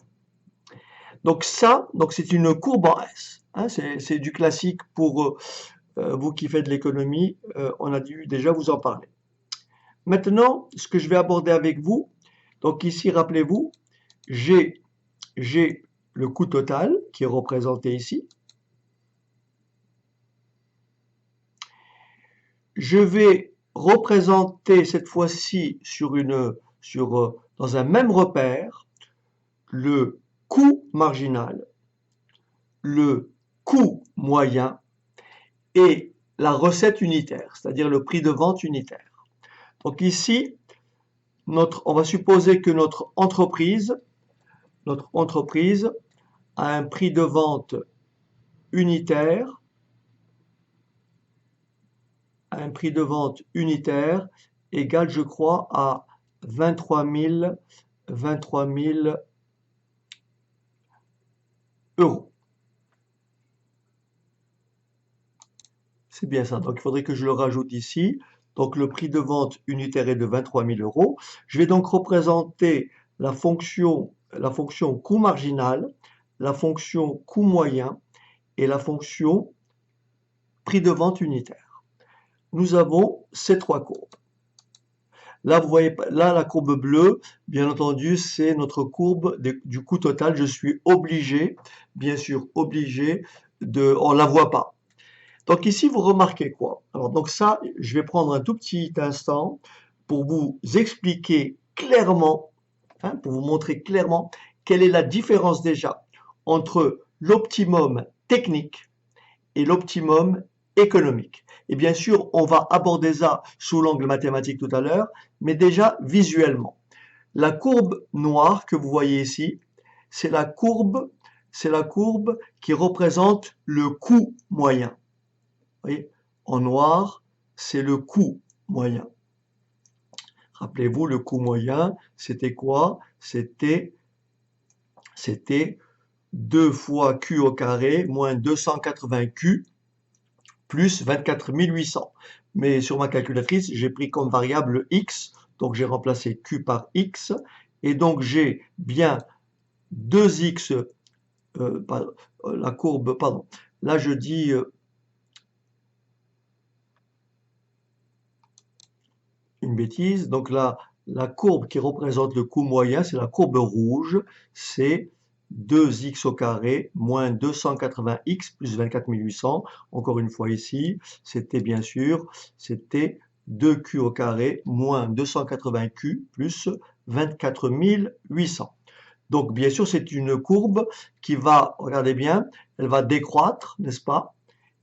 Donc c'est une courbe en S. Hein, c'est du classique pour vous qui faites de l'économie, on a dû déjà vous en parler. Maintenant, ce que je vais aborder avec vous, donc ici, rappelez-vous, j'ai le coût total qui est représenté ici. Je vais représenter cette fois-ci dans un même repère le coût marginal, le coût moyen et la recette unitaire, c'est-à-dire le prix de vente unitaire. Donc ici, on va supposer que notre entreprise a un prix de vente unitaire, égal, je crois, à 23 000 euros. C'est bien ça. Donc, il faudrait que je le rajoute ici. Donc, le prix de vente unitaire est de 23 000 euros. Je vais donc représenter la fonction coût marginal, la fonction coût moyen et la fonction prix de vente unitaire. Nous avons ces trois courbes. Là, vous voyez, là, la courbe bleue, bien entendu, c'est notre courbe du coût total. Je suis obligé, bien sûr, on la voit pas. Donc ici, vous remarquez quoi? Alors donc ça, je vais prendre un tout petit instant pour vous expliquer clairement, pour vous montrer clairement quelle est la différence déjà entre l'optimum technique et l'optimum économique. Et bien sûr, on va aborder ça sous l'angle mathématique tout à l'heure, mais déjà visuellement. La courbe noire que vous voyez ici, c'est la courbe qui représente le coût moyen. Vous voyez, en noir, c'est le coût moyen. Rappelez-vous, le coût moyen, c'était quoi? C'était 2 fois Q au carré moins 280 Q plus 24 800. Mais sur ma calculatrice, j'ai pris comme variable X, donc j'ai remplacé Q par X, et donc j'ai bien 2X, la courbe, pardon, là je dis... une bêtise. Donc là, la courbe qui représente le coût moyen, c'est la courbe rouge, c'est 2x au carré moins 280x plus 24 800. Encore une fois ici, c'était 2q au carré moins 280q plus 24 800. Donc bien sûr, c'est une courbe qui va, regardez bien, elle va décroître, n'est-ce pas?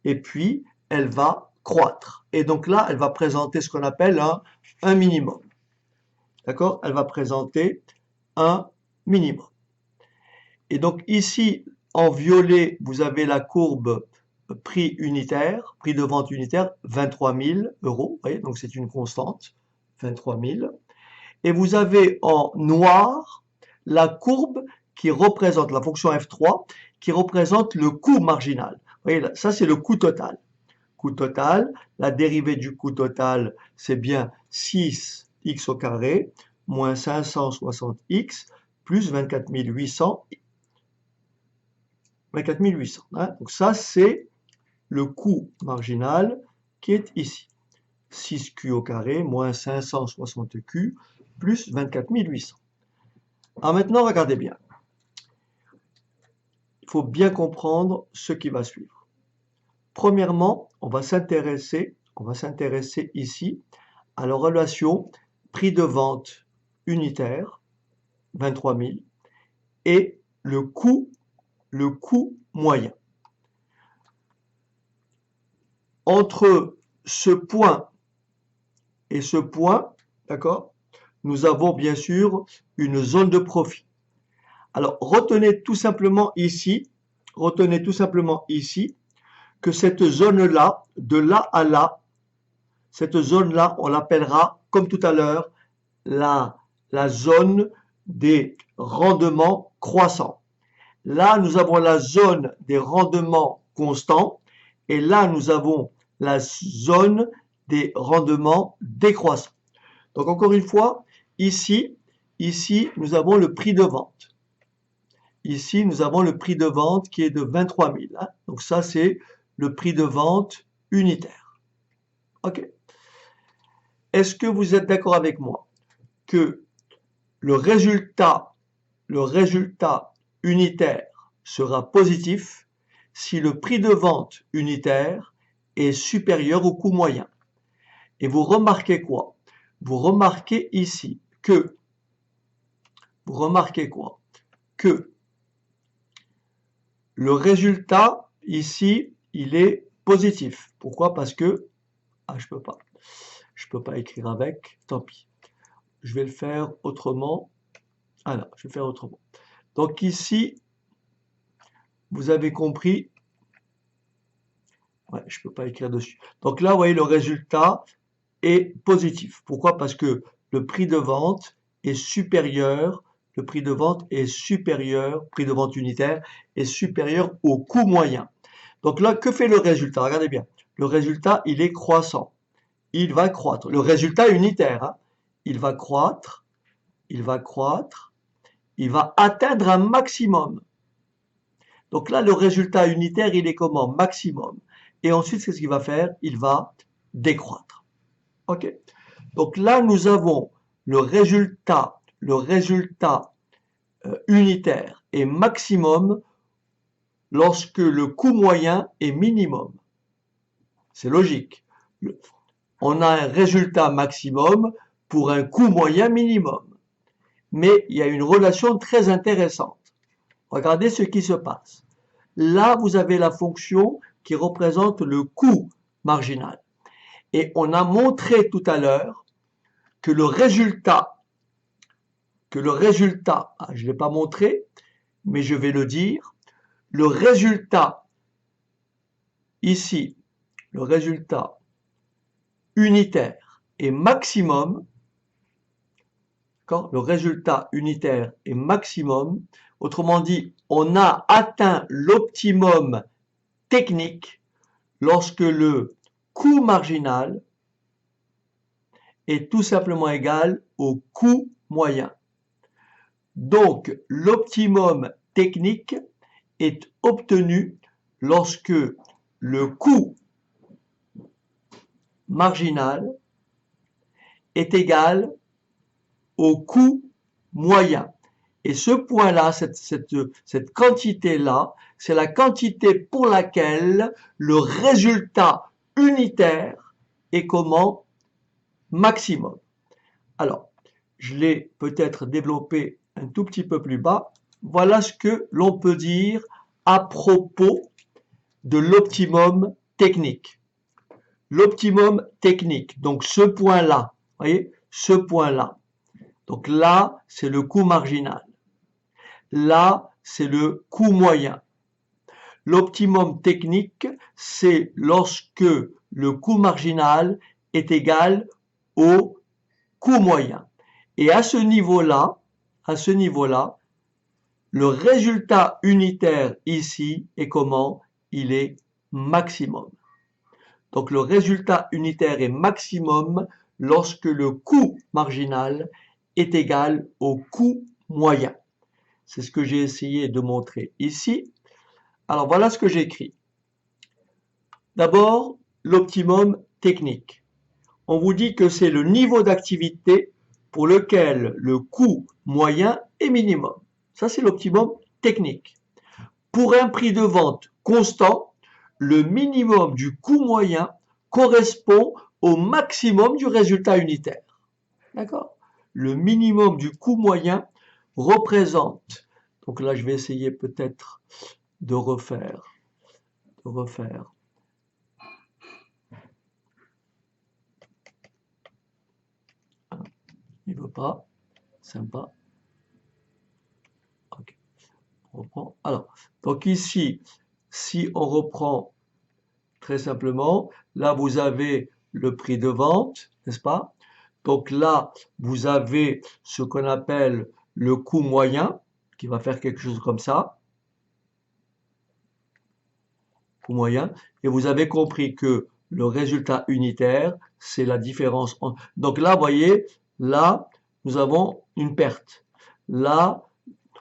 Et puis, elle va croître. Et donc là, elle va présenter ce qu'on appelle un minimum. D'accord? Elle va présenter un minimum. Et donc ici, en violet, vous avez la courbe prix unitaire, prix de vente unitaire, 23 000 euros. Vous voyez, donc c'est une constante, 23 000. Et vous avez en noir la courbe qui représente la fonction F3, qui représente le coût marginal. Vous voyez, ça c'est le coût total. Coût total, la dérivée du coût total, c'est bien 6x au carré moins 560x plus 24 800. 24 800. Hein. Donc ça, c'est le coût marginal qui est ici. 6Q au carré moins 560Q plus 24 800. Alors maintenant, regardez bien. Il faut bien comprendre ce qui va suivre. Premièrement, on va s'intéresser ici à la relation prix de vente unitaire, 23 000, et le coût moyen. Entre ce point et ce point, d'accord, nous avons bien sûr une zone de profit. Alors, retenez tout simplement ici que cette zone-là, de là à là, cette zone-là, on l'appellera, comme tout à l'heure, la zone des rendements croissants. Là, nous avons la zone des rendements constants et là, nous avons la zone des rendements décroissants. Donc, encore une fois, ici, nous avons le prix de vente. Ici, nous avons le prix de vente qui est de 23 000. Hein. Donc, ça, c'est le prix de vente unitaire. OK. Est-ce que vous êtes d'accord avec moi que le résultat unitaire sera positif si le prix de vente unitaire est supérieur au coût moyen? Et vous remarquez quoi? Vous remarquez ici que le résultat ici, il est positif. Pourquoi? Parce que je peux pas écrire avec, tant pis. Je vais le faire autrement. Ah non, je vais faire autrement. Donc ici, vous avez compris. Ouais, je peux pas écrire dessus. Donc là, vous voyez, le résultat est positif. Pourquoi? Parce que le prix de vente est supérieur, prix de vente unitaire est supérieur au coût moyen. Donc là, que fait le résultat? Regardez bien. Le résultat, il est croissant. Il va croître. Le résultat unitaire, hein, il va croître, il va atteindre un maximum. Donc là, le résultat unitaire, il est comment? Maximum. Et ensuite, qu'est-ce qu'il va faire? Il va décroître. OK? Donc là, nous avons le résultat unitaire est maximum lorsque le coût moyen est minimum. C'est logique. On a un résultat maximum pour un coût moyen minimum. Mais il y a une relation très intéressante. Regardez ce qui se passe. Là, vous avez la fonction qui représente le coût marginal. Et on a montré tout à l'heure que le résultat, je ne l'ai pas montré, mais je vais le dire, le résultat ici, le résultat unitaire est maximum, le résultat unitaire est maximum, autrement dit, on a atteint l'optimum technique lorsque le coût marginal est tout simplement égal au coût moyen. Donc, l'optimum technique est obtenu lorsque le coût marginal est égal au coût moyen. Et ce point-là, cette quantité-là, c'est la quantité pour laquelle le résultat unitaire est comment? Maximum. Alors, je l'ai peut-être développé un tout petit peu plus bas. Voilà ce que l'on peut dire à propos de l'optimum technique. L'optimum technique, donc ce point-là, voyez, ce point-là. Donc là, c'est le coût marginal. Là, c'est le coût moyen. L'optimum technique, c'est lorsque le coût marginal est égal au coût moyen. Et à ce niveau-là, le résultat unitaire ici est comment? Il est maximum. Donc le résultat unitaire est maximum lorsque le coût marginal est égal au coût moyen. C'est ce que j'ai essayé de montrer ici. Alors voilà ce que j'écris. D'abord, l'optimum technique. on vous dit que c'est le niveau d'activité pour lequel le coût moyen est minimum. Ça, c'est l'optimum technique. Pour un prix de vente constant, le minimum du coût moyen correspond au maximum du résultat unitaire. D'accord? Le minimum du coût moyen représente, donc là je vais essayer peut-être de refaire. Il veut pas, sympa. Ok, on reprend. Alors, donc ici, si on reprend très simplement, là vous avez le prix de vente, n'est-ce pas? Donc là, vous avez ce qu'on appelle le coût moyen, qui va faire quelque chose comme ça. Coût moyen. Et vous avez compris que le résultat unitaire, c'est la différence. Donc là, vous voyez, là, nous avons une perte. Là,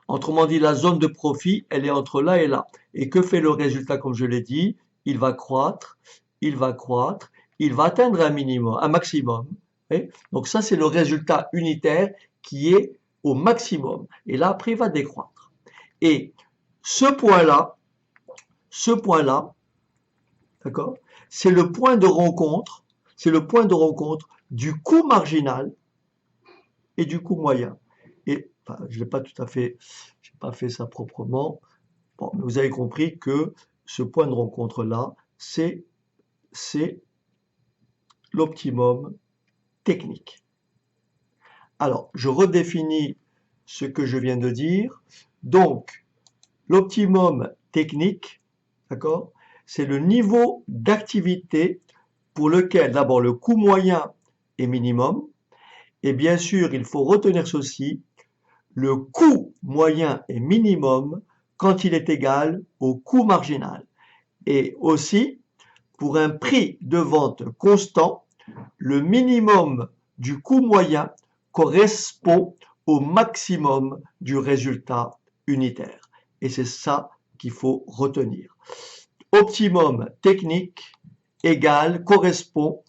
autrement dit, la zone de profit, elle est entre là et là. Et que fait le résultat, comme je l'ai dit? Il va croître, il va croître, il va atteindre un minimum, un maximum. Donc ça, c'est le résultat unitaire qui est au maximum. Et là, après, il va décroître. Et ce point-là, d'accord, c'est le point de rencontre, du coût marginal et du coût moyen. Et enfin, je n'ai pas tout à fait, j'ai pas fait ça proprement. Bon, mais vous avez compris que ce point de rencontre-là, c'est l'optimum technique. Alors, je redéfinis ce que je viens de dire. Donc, l'optimum technique, d'accord, c'est le niveau d'activité pour lequel d'abord le coût moyen est minimum. Et bien sûr, il faut retenir ceci, le coût moyen est minimum quand il est égal au coût marginal. Et aussi, pour un prix de vente constant, le minimum du coût moyen correspond au maximum du résultat unitaire. Et c'est ça qu'il faut retenir. Optimum technique correspond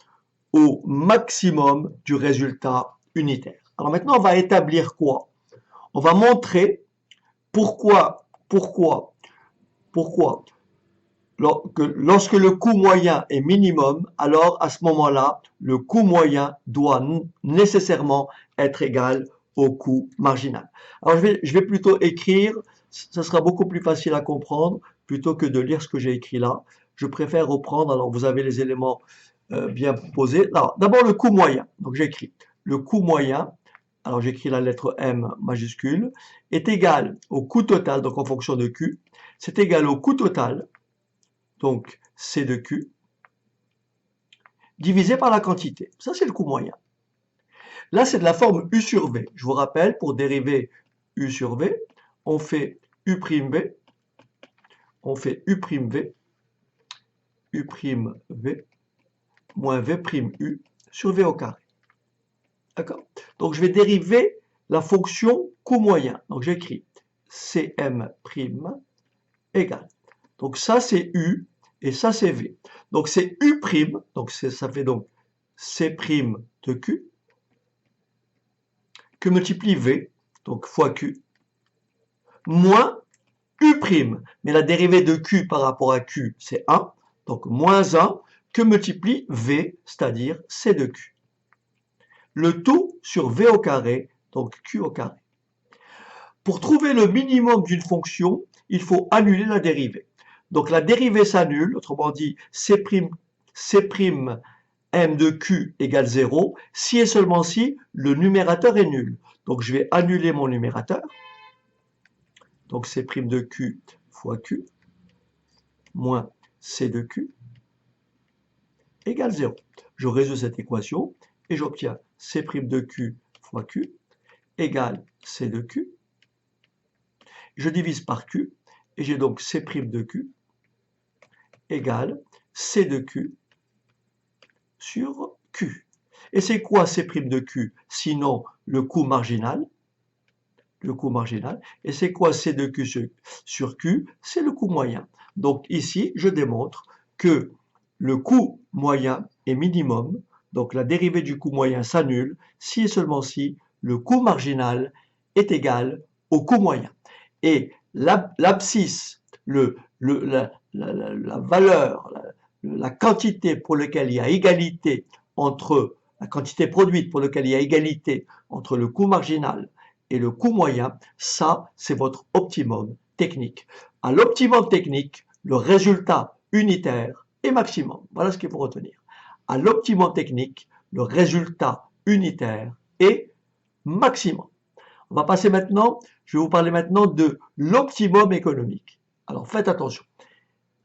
au maximum du résultat unitaire. Alors maintenant, on va établir quoi? On va montrer pourquoi lorsque le coût moyen est minimum, alors à ce moment-là, le coût moyen doit nécessairement être égal au coût marginal. Alors je vais plutôt écrire, ça sera beaucoup plus facile à comprendre plutôt que de lire ce que j'ai écrit là. Je préfère reprendre, alors vous avez les éléments bien posés. D'abord le coût moyen, donc j'écris le coût moyen, alors j'écris la lettre M majuscule, est égal au coût total, donc en fonction de Q, c'est égal au coût total, donc C de Q, divisé par la quantité. Ça, c'est le coût moyen. Là, c'est de la forme U sur V. Je vous rappelle, pour dériver U sur V, on fait U', on fait U', U', moins V', sur V au carré. D'accord? Donc, je vais dériver la fonction coût moyen. Donc, j'écris Cm' égale. Donc, ça, c'est U et ça, c'est V. Donc, c'est U', donc ça fait donc C' de Q, que multiplie V, donc fois Q, moins U'. Mais la dérivée de Q par rapport à Q, c'est 1, donc moins 1, que multiplie V, c'est-à-dire C de Q. Le tout sur V au carré, donc Q au carré. Pour trouver le minimum d'une fonction, il faut annuler la dérivée. Donc la dérivée s'annule, autrement dit, C'M de Q égale 0, si et seulement si le numérateur est nul. Donc je vais annuler mon numérateur. Donc C' de Q fois Q, moins C de Q, égale 0. Je résous cette équation et j'obtiens C' de Q fois Q égale C de Q. Je divise par Q et j'ai donc C' de Q égale C de Q sur Q. Et c'est quoi C' de Q sinon le coût marginal? Le coût marginal. Et c'est quoi C de Q sur Q? C'est le coût moyen. Donc ici, je démontre que le coût moyen est minimum Donc la dérivée du coût moyen s'annule si et seulement si le coût marginal est égal au coût moyen. Et l'abscisse, la valeur, la quantité pour laquelle il y a égalité entre la quantité produite pour laquelle il y a égalité entre le coût marginal et le coût moyen, ça, c'est votre optimum technique. À l'optimum technique, le résultat unitaire est maximum. Voilà ce qu'il faut retenir. À l'optimum technique, le résultat unitaire est maximum. On va passer maintenant, je vais vous parler maintenant de l'optimum économique. Alors faites attention.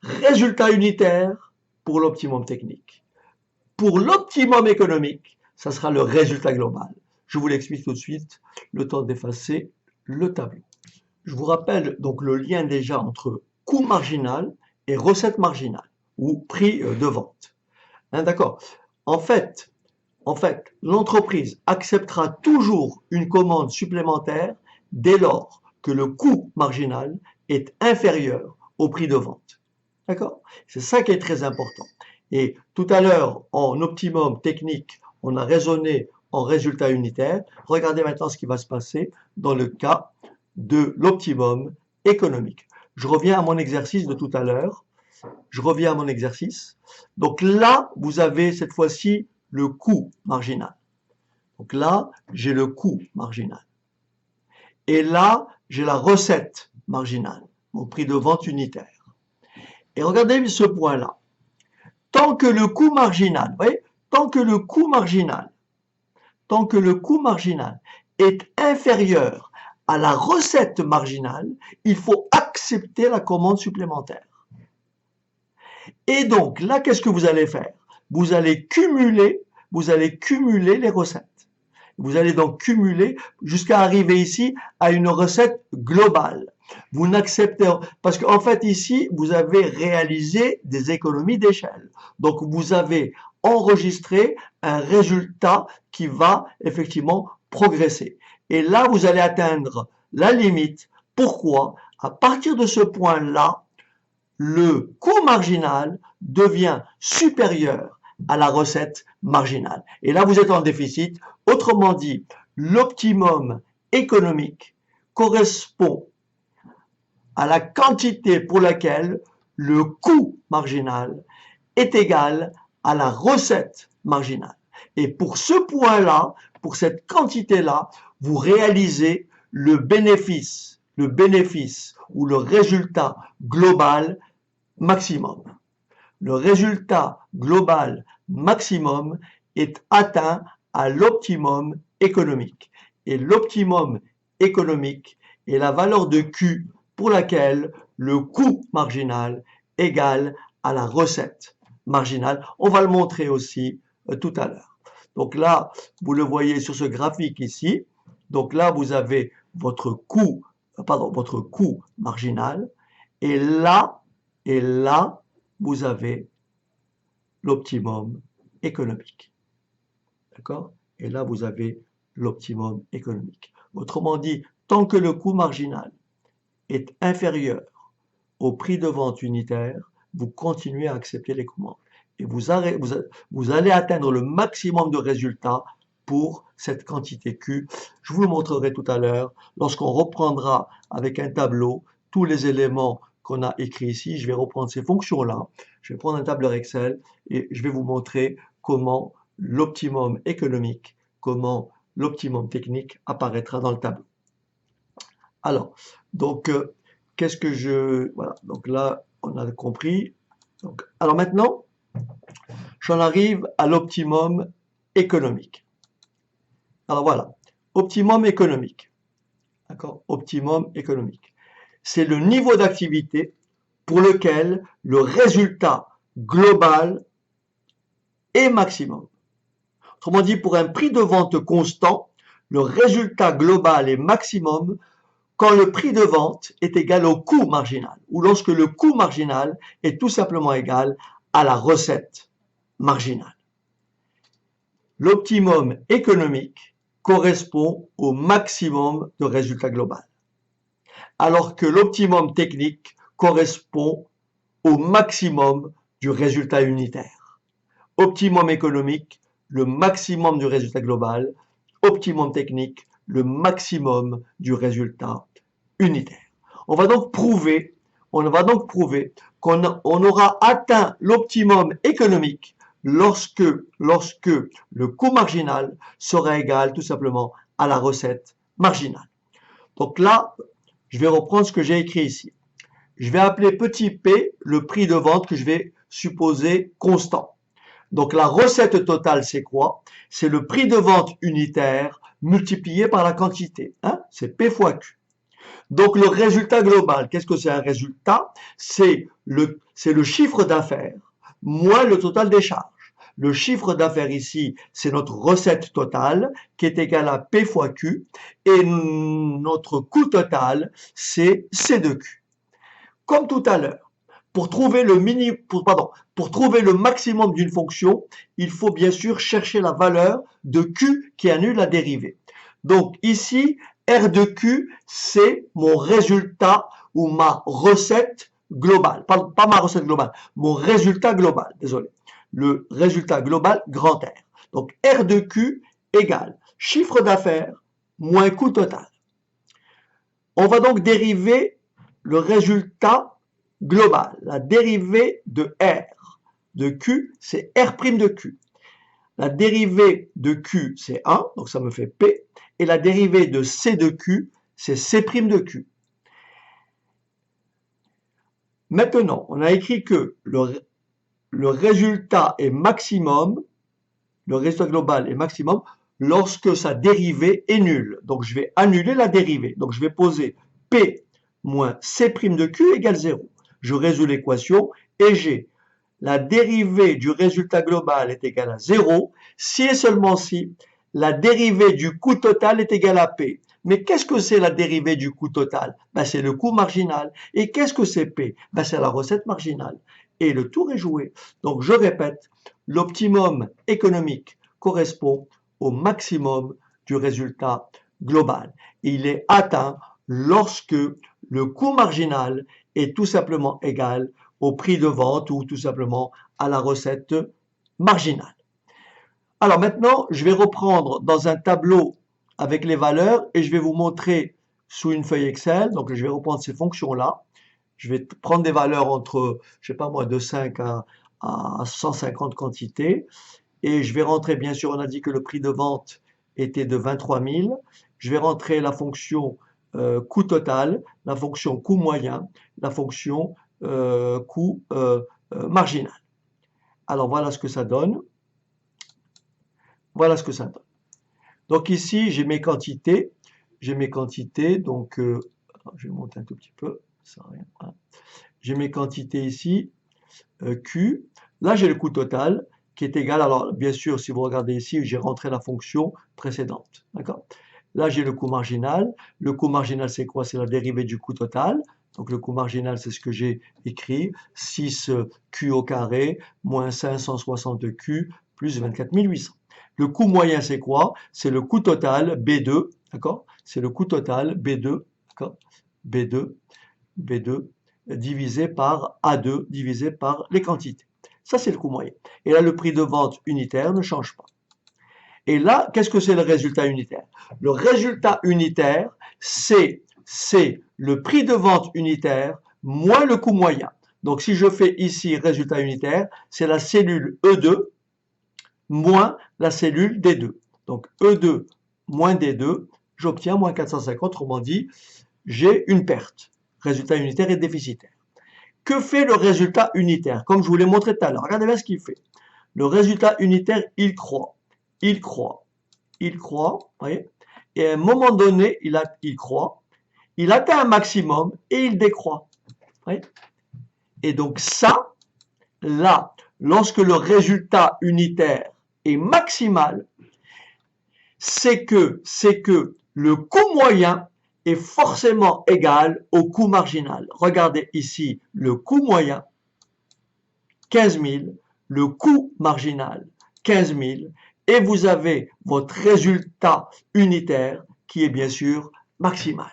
Résultat unitaire pour l'optimum technique. Pour l'optimum économique, ça sera le résultat global. Je vous l'explique tout de suite, le temps d'effacer le tableau. Je vous rappelle donc le lien déjà entre coût marginal et recette marginale, ou prix de vente. Hein, d'accord. En fait, l'entreprise acceptera toujours une commande supplémentaire dès lors que le coût marginal est inférieur au prix de vente. D'accord? C'est ça qui est très important. Et tout à l'heure, en optimum technique, on a raisonné en résultat unitaire. Regardez maintenant ce qui va se passer dans le cas de l'optimum économique. Je reviens à mon exercice de tout à l'heure. Je reviens à mon exercice. Donc là, vous avez cette fois-ci le coût marginal. Donc là, j'ai le coût marginal. Et là, j'ai la recette marginale, mon prix de vente unitaire. Et regardez ce point-là. Tant que le coût marginal, vous voyez, tant que le coût marginal est inférieur à la recette marginale, il faut accepter la commande supplémentaire. Et donc là, qu'est-ce que vous allez faire? Vous allez cumuler les recettes. Vous allez donc cumuler jusqu'à arriver ici à une recette globale. Vous n'acceptez, parce qu'en fait ici, vous avez réalisé des économies d'échelle. Donc vous avez enregistré un résultat qui va effectivement progresser. Et là, vous allez atteindre la limite. Pourquoi? À partir de ce point-là, le coût marginal devient supérieur à la recette marginale. Et là, vous êtes en déficit. Autrement dit, l'optimum économique correspond à la quantité pour laquelle le coût marginal est égal à la recette marginale. Et pour ce point-là, pour cette quantité-là, vous réalisez le bénéfice ou le résultat global maximum. Le résultat global maximum est atteint à l'optimum économique. Et l'optimum économique est la valeur de Q pour laquelle le coût marginal égale à la recette marginale. On va le montrer aussi tout à l'heure. Donc là, vous le voyez sur ce graphique ici. Donc là, vous avez votre coût marginal. Et là, vous avez l'optimum économique. D'accord? Et là, vous avez l'optimum économique. Autrement dit, tant que le coût marginal est inférieur au prix de vente unitaire, vous continuez à accepter les commandes. Et vous allez atteindre le maximum de résultats pour cette quantité Q. Je vous le montrerai tout à l'heure lorsqu'on reprendra avec un tableau tous les éléments qu'on a écrits ici. Je vais reprendre ces fonctions-là. Je vais prendre un tableur Excel et je vais vous montrer comment l'optimum économique, comment l'optimum technique apparaîtra dans le tableau. Alors, donc, qu'est-ce que je... Voilà, donc là, on a compris. Donc, alors maintenant, j'en arrive à l'optimum économique. Alors voilà, optimum économique. D'accord? Optimum économique. C'est le niveau d'activité pour lequel le résultat global est maximum. Autrement dit, pour un prix de vente constant, le résultat global est maximum quand le prix de vente est égal au coût marginal, ou lorsque le coût marginal est tout simplement égal à la recette marginale. L'optimum économique correspond au maximum de résultat global, alors que l'optimum technique correspond au maximum du résultat unitaire. Optimum économique, le maximum du résultat global, optimum technique, le maximum du résultat unitaire. On va donc prouver qu'on aura atteint l'optimum économique lorsque le coût marginal sera égal tout simplement à la recette marginale. Donc là, je vais reprendre ce que j'ai écrit ici. Je vais appeler petit p le prix de vente que je vais supposer constant. Donc la recette totale, c'est quoi? C'est le prix de vente unitaire multiplié par la quantité. Hein? C'est P fois Q. Donc le résultat global, qu'est-ce que c'est un résultat? C'est le chiffre d'affaires moins le total des charges. Le chiffre d'affaires ici, c'est notre recette totale qui est égale à P fois Q et notre coût total, c'est C de Q. Comme tout à l'heure, pour trouver le maximum d'une fonction, il faut bien sûr chercher la valeur de Q qui annule la dérivée. Donc ici, R de Q, c'est mon résultat ou ma recette globale. Pas ma recette globale, mon résultat global, désolé. Le résultat global, grand R. Donc R de Q égale chiffre d'affaires moins coût total. On va donc dériver le résultat global. La dérivée de R de Q, c'est R' de Q. La dérivée de Q, c'est 1, donc ça me fait P. Et la dérivée de C de Q, c'est C' de Q. Maintenant, on a écrit que le résultat est maximum, le résultat global est maximum lorsque sa dérivée est nulle. Donc je vais annuler la dérivée. Donc je vais poser P moins C' de Q égale 0. Je résous l'équation et j'ai la dérivée du résultat global est égale à 0 si et seulement si la dérivée du coût total est égale à P. Mais qu'est-ce que c'est la dérivée du coût total? Ben, c'est le coût marginal. Et qu'est-ce que c'est P? Ben, c'est la recette marginale. Et le tour est joué. Donc je répète, l'optimum économique correspond au maximum du résultat global. Il est atteint lorsque le coût marginal est tout simplement égal au prix de vente ou tout simplement à la recette marginale. Alors maintenant, je vais reprendre dans un tableau avec les valeurs et je vais vous montrer sous une feuille Excel. Donc je vais reprendre ces fonctions-là. Je vais prendre des valeurs entre, je sais pas moi, de 5 à 150 quantités. Et je vais rentrer, bien sûr, on a dit que le prix de vente était de 23 000. Je vais rentrer la fonction coût total, la fonction coût moyen, la fonction coût marginal. Alors voilà ce que ça donne. Voilà ce que ça donne. Donc ici, j'ai mes quantités. Donc je vais monter un tout petit peu. Voilà. J'ai mes quantités ici, Q. Là, j'ai le coût total qui est égal. Alors, bien sûr, si vous regardez ici, j'ai rentré la fonction précédente. D'accord? Là, j'ai le coût marginal. Le coût marginal, c'est quoi? C'est la dérivée du coût total. Donc, le coût marginal, c'est ce que j'ai écrit. 6Q au carré moins 560Q plus 24 800. Le coût moyen, c'est quoi? C'est le coût total B2. D'accord? C'est le coût total B2. D'accord? B2 divisé par A2 divisé par les quantités. Ça, c'est le coût moyen. Et là, le prix de vente unitaire ne change pas. Et là, qu'est-ce que c'est le résultat unitaire? Le résultat unitaire, c'est le prix de vente unitaire moins le coût moyen. Donc, si je fais ici résultat unitaire, c'est la cellule E2 moins la cellule D2. Donc, E2 moins D2, j'obtiens moins 450. Autrement dit, j'ai une perte. Résultat unitaire est déficitaire. Que fait le résultat unitaire? Comme je vous l'ai montré tout à l'heure, regardez bien ce qu'il fait. Le résultat unitaire, il croît, voyez, et à un moment donné, il croît, il atteint un maximum et il décroît. Voyez. Et donc ça, là, lorsque le résultat unitaire est maximal, c'est que le coût moyen est forcément égal au coût marginal. Regardez ici le coût moyen, 15 000, le coût marginal, 15 000, et vous avez votre résultat unitaire qui est bien sûr maximal.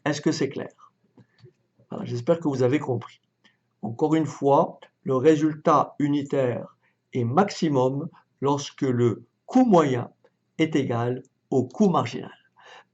Est-ce que c'est clair? Voilà, j'espère que vous avez compris. Encore une fois, le résultat unitaire est maximum lorsque le coût moyen est égal au coût marginal.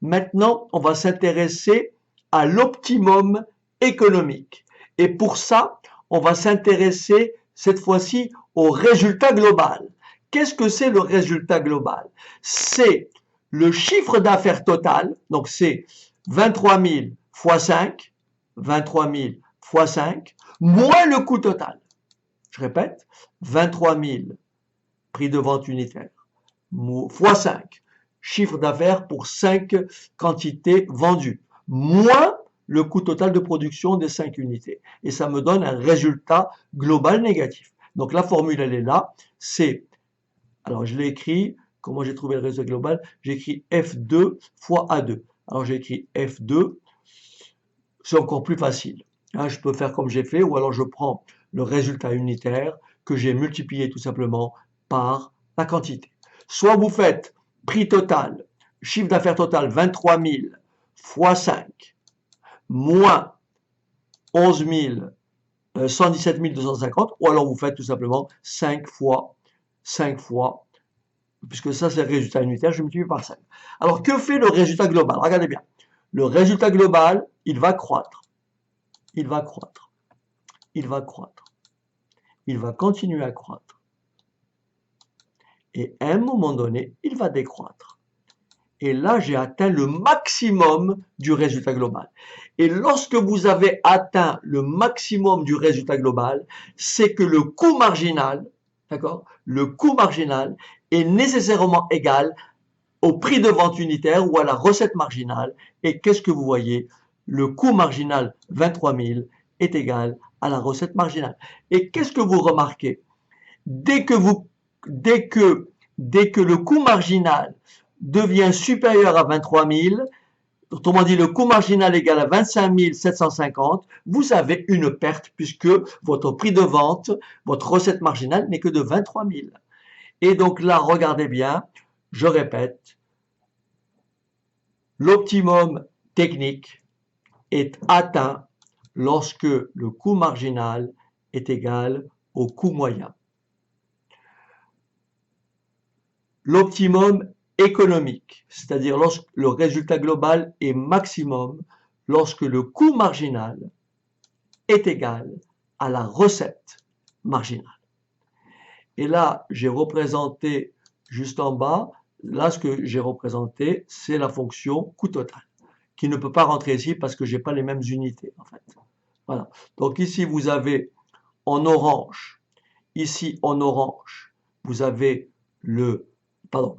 Maintenant, on va s'intéresser à l'optimum économique. Et pour ça, on va s'intéresser cette fois-ci au résultat global. Qu'est-ce que c'est le résultat global? C'est le chiffre d'affaires total, donc c'est 23 000 fois 5, 23 000 fois 5, moins le coût total. Je répète, 23 000 prix de vente unitaire fois 5, chiffre d'affaires pour 5 quantités vendues, moins le coût total de production des 5 unités. Et ça me donne un résultat global négatif. Donc la formule, elle est là. C'est, alors je l'ai écrit, comment j'ai trouvé le résultat global? J'ai écrit F2 fois A2. Alors j'ai écrit F2, c'est encore plus facile. Hein, je peux faire comme j'ai fait, ou alors je prends le résultat unitaire que j'ai multiplié tout simplement par la quantité. Soit vous faites prix total, chiffre d'affaires total 23 000 fois 5, moins 11 000, 117 250, ou alors vous faites tout simplement 5 fois, puisque ça c'est le résultat unitaire, je multiplie par 5. Alors que fait le résultat global? Regardez bien. Le résultat global, il va croître. Il va croître. Il va croître. Il va continuer à croître. Et à un moment donné, il va décroître. Et là, j'ai atteint le maximum du résultat global. Et lorsque vous avez atteint le maximum du résultat global, c'est que le coût marginal, d'accord, le coût marginal est nécessairement égal au prix de vente unitaire ou à la recette marginale. Et qu'est-ce que vous voyez? Le coût marginal 23 000 est égal à la recette marginale. Et qu'est-ce que vous remarquez? Dès que le coût marginal devient supérieur à 23 000, autrement dit le coût marginal égal à 25 750, vous avez une perte puisque votre prix de vente, votre recette marginale n'est que de 23 000. Et donc là, regardez bien, je répète, l'optimum technique est atteint lorsque le coût marginal est égal au coût moyen. L'optimum économique, c'est-à-dire lorsque le résultat global est maximum lorsque le coût marginal est égal à la recette marginale. Et là, j'ai représenté juste en bas, là ce que j'ai représenté, c'est la fonction coût total, qui ne peut pas rentrer ici parce que j'ai pas les mêmes unités en fait. Voilà. Donc ici vous avez en orange, ici en orange, vous avez le, pardon,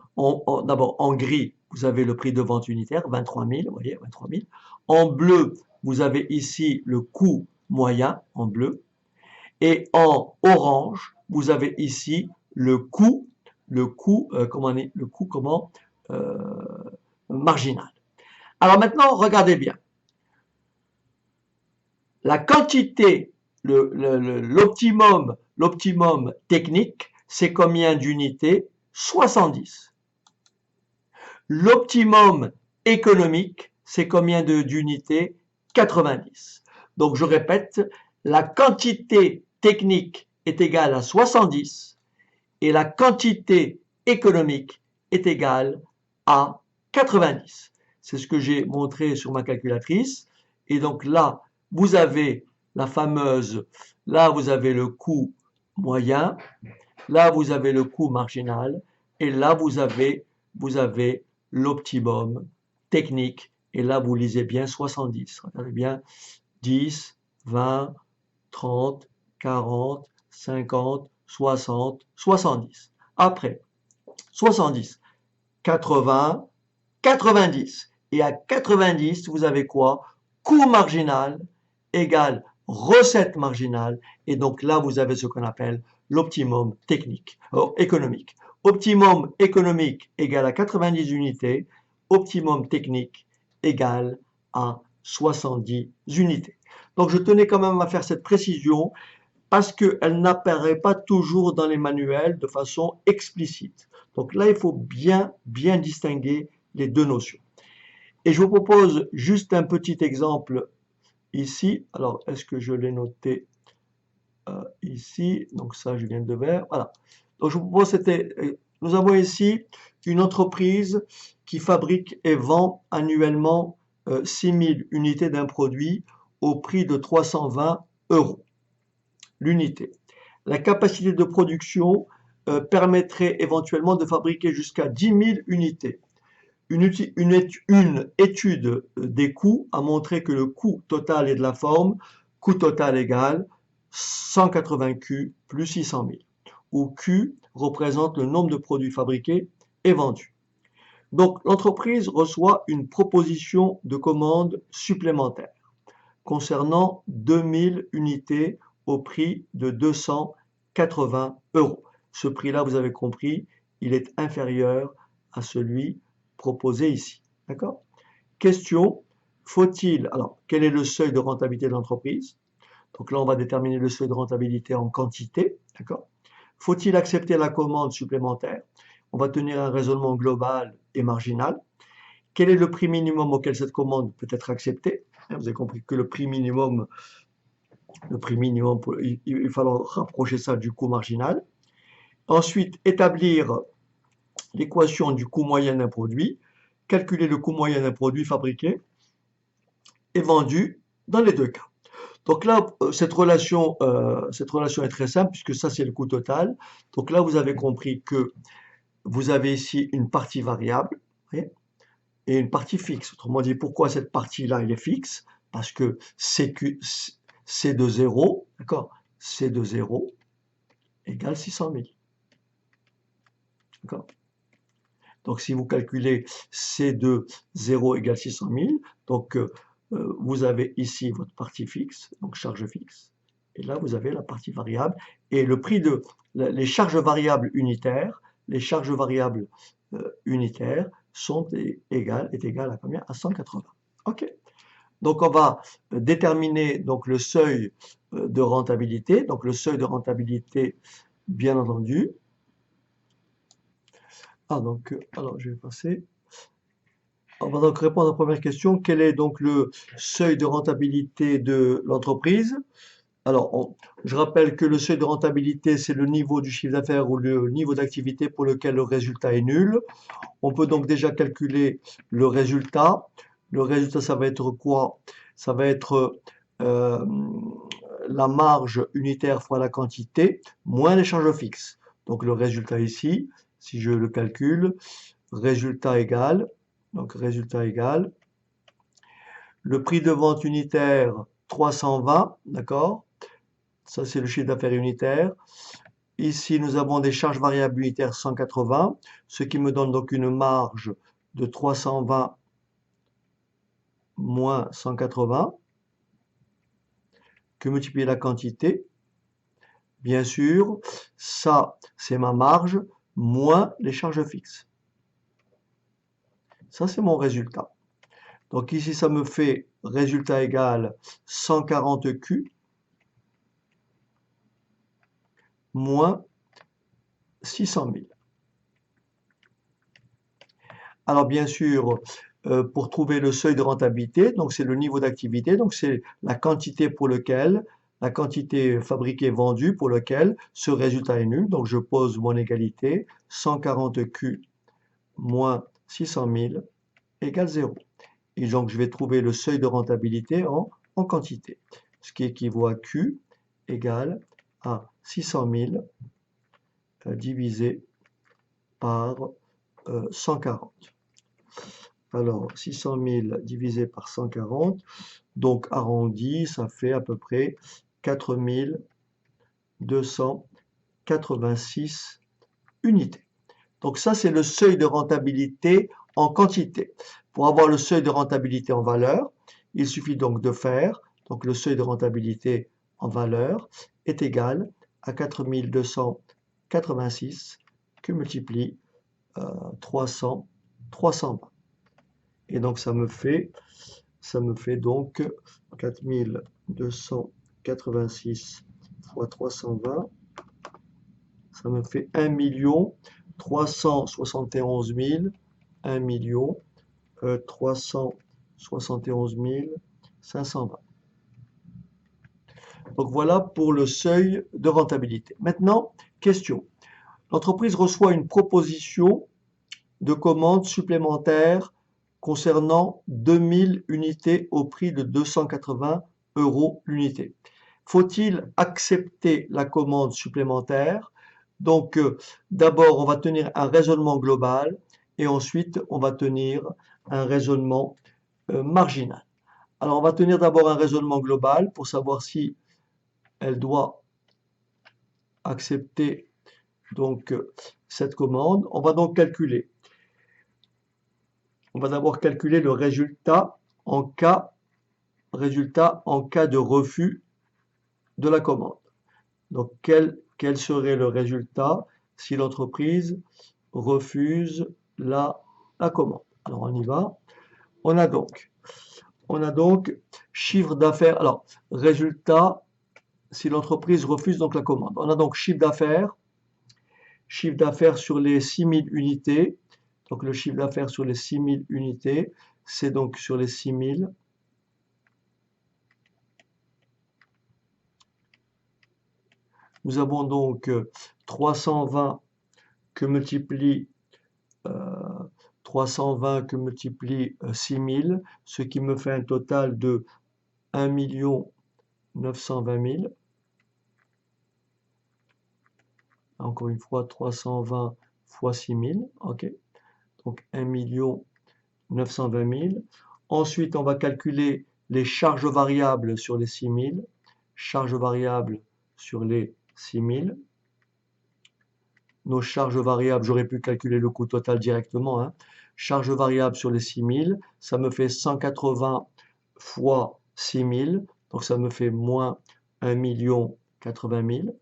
d'abord en gris, vous avez le prix de vente unitaire, 23 000, vous voyez, 23 000. En bleu, vous avez ici le coût moyen, en bleu. Et en orange, vous avez ici le coût marginal. Alors maintenant, regardez bien. La quantité, l'optimum technique, c'est combien d'unités? 70. L'optimum économique, c'est combien d'unités? 90. Donc je répète, la quantité technique est égale à 70 et la quantité économique est égale à 90. C'est ce que j'ai montré sur ma calculatrice. Et donc là, vous avez la fameuse, là vous avez le coût moyen, là vous avez le coût marginal, et là vous avez l'optimum technique, et là vous lisez bien 70. Regardez bien, 10, 20, 30, 40, 50, 60, 70. Après, 70, 80, 90. Et à 90, vous avez quoi? Coût marginal égale recette marginale. Et donc là, vous avez ce qu'on appelle l'optimum technique, économique. Optimum économique égale à 90 unités. Optimum technique égale à 70 unités. Donc je tenais quand même à faire cette précision parce qu'elle n'apparaît pas toujours dans les manuels de façon explicite. Donc là, il faut bien distinguer les deux notions. Et je vous propose juste un petit exemple ici. Alors, est-ce que je l'ai noté ici? Donc ça, je viens de vers. Voilà. Donc je vous propose, nous avons ici une entreprise qui fabrique et vend annuellement 6000 unités d'un produit au prix de 320 € l'unité. La capacité de production permettrait éventuellement de fabriquer jusqu'à 10 000 unités. Une étude des coûts a montré que le coût total est de la forme coût total égale 180 Q plus 600 000, où Q représente le nombre de produits fabriqués et vendus. Donc l'entreprise reçoit une proposition de commande supplémentaire concernant 2000 unités au prix de 280 €. Ce prix-là, vous avez compris, il est inférieur à celui proposé ici. D'accord? Question, alors, quel est le seuil de rentabilité de l'entreprise? Donc là, on va déterminer le seuil de rentabilité en quantité. D'accord? Faut-il accepter la commande supplémentaire? On va tenir un raisonnement global et marginal. Quel est le prix minimum auquel cette commande peut être acceptée? Vous avez compris que le prix minimum, il va falloir rapprocher ça du coût marginal. Ensuite, établir l'équation du coût moyen d'un produit, calculer le coût moyen d'un produit fabriqué et vendu dans les deux cas. Donc là, cette relation est très simple puisque ça, c'est le coût total. Donc là, vous avez compris que vous avez ici une partie variable, voyez, et une partie fixe. Autrement dit, pourquoi cette partie-là, elle est fixe? Parce que C de 0, d'accord? C de 0 égale 600 000. D'accord? Donc, si vous calculez C de 0 égale 600 000, donc vous avez ici votre partie fixe, donc charge fixe, et là, vous avez la partie variable, et le prix les charges variables unitaires, est égal à combien? À 180. OK. Donc, on va déterminer donc, le seuil de rentabilité. Donc, le seuil de rentabilité, bien entendu. Alors, je vais passer. On va donc répondre à la première question. Quel est donc le seuil de rentabilité de l'entreprise? Alors, je rappelle que le seuil de rentabilité, c'est le niveau du chiffre d'affaires ou le niveau d'activité pour lequel le résultat est nul. On peut donc déjà calculer le résultat. Le résultat, ça va être quoi? Ça va être la marge unitaire fois la quantité, moins les charges fixes. Donc le résultat ici, si je le calcule, résultat égal, le prix de vente unitaire 320, d'accord? Ça, c'est le chiffre d'affaires unitaire. Ici, nous avons des charges variables unitaires 180, ce qui me donne donc une marge de 320 moins 180, que multiplier la quantité. Bien sûr, ça, c'est ma marge, moins les charges fixes. Ça, c'est mon résultat. Donc ici, ça me fait résultat égal 140 Q moins 600 000. Alors bien sûr, pour trouver le seuil de rentabilité, donc c'est le niveau d'activité, donc c'est la quantité fabriquée vendue pour lequel ce résultat est nul. Donc je pose mon égalité, 140 Q moins 600 000 égale 0. Et donc je vais trouver le seuil de rentabilité en quantité, ce qui équivaut à Q égale à 600 000 divisé par 140. Alors, 600 000 divisé par 140, donc arrondi, ça fait à peu près 4 286 unités. Donc ça, c'est le seuil de rentabilité en quantité. Pour avoir le seuil de rentabilité en valeur, il suffit donc de faire, donc le seuil de rentabilité en valeur est égal à 4 286 que multiplie 320. Et donc ça me fait donc 4286 fois 320, ça me fait 1 371 520. Donc voilà pour le seuil de rentabilité. Maintenant, question. L'entreprise reçoit une proposition de commande supplémentaire concernant 2000 unités au prix de 280 € l'unité. Faut-il accepter la commande supplémentaire? Donc, d'abord, on va tenir un raisonnement global et ensuite, on va tenir un raisonnement marginal. Alors, on va tenir d'abord un raisonnement global pour savoir si elle doit accepter donc cette commande. On va donc calculer. On va d'abord calculer le résultat en cas de refus de la commande. Donc, quel serait le résultat si l'entreprise refuse la commande? Alors, on y va. On a donc chiffre d'affaires. Alors, résultat si l'entreprise refuse donc la commande. On a donc chiffre d'affaires sur les 6000 unités. Donc, le chiffre d'affaires sur les 6000 unités, c'est donc sur les 6000. Nous avons donc 320 que multiplie 6000, ce qui me fait un total de 1 920 000. Encore une fois, 320 fois 6000, ok. Donc 1 920 000. Ensuite, on va calculer les charges variables sur les 6000. Charges variables sur les 6000. Nos charges variables, j'aurais pu calculer le coût total directement. Hein. Charges variables sur les 6000, ça me fait 180 fois 6000. Donc ça me fait moins 1 080 000.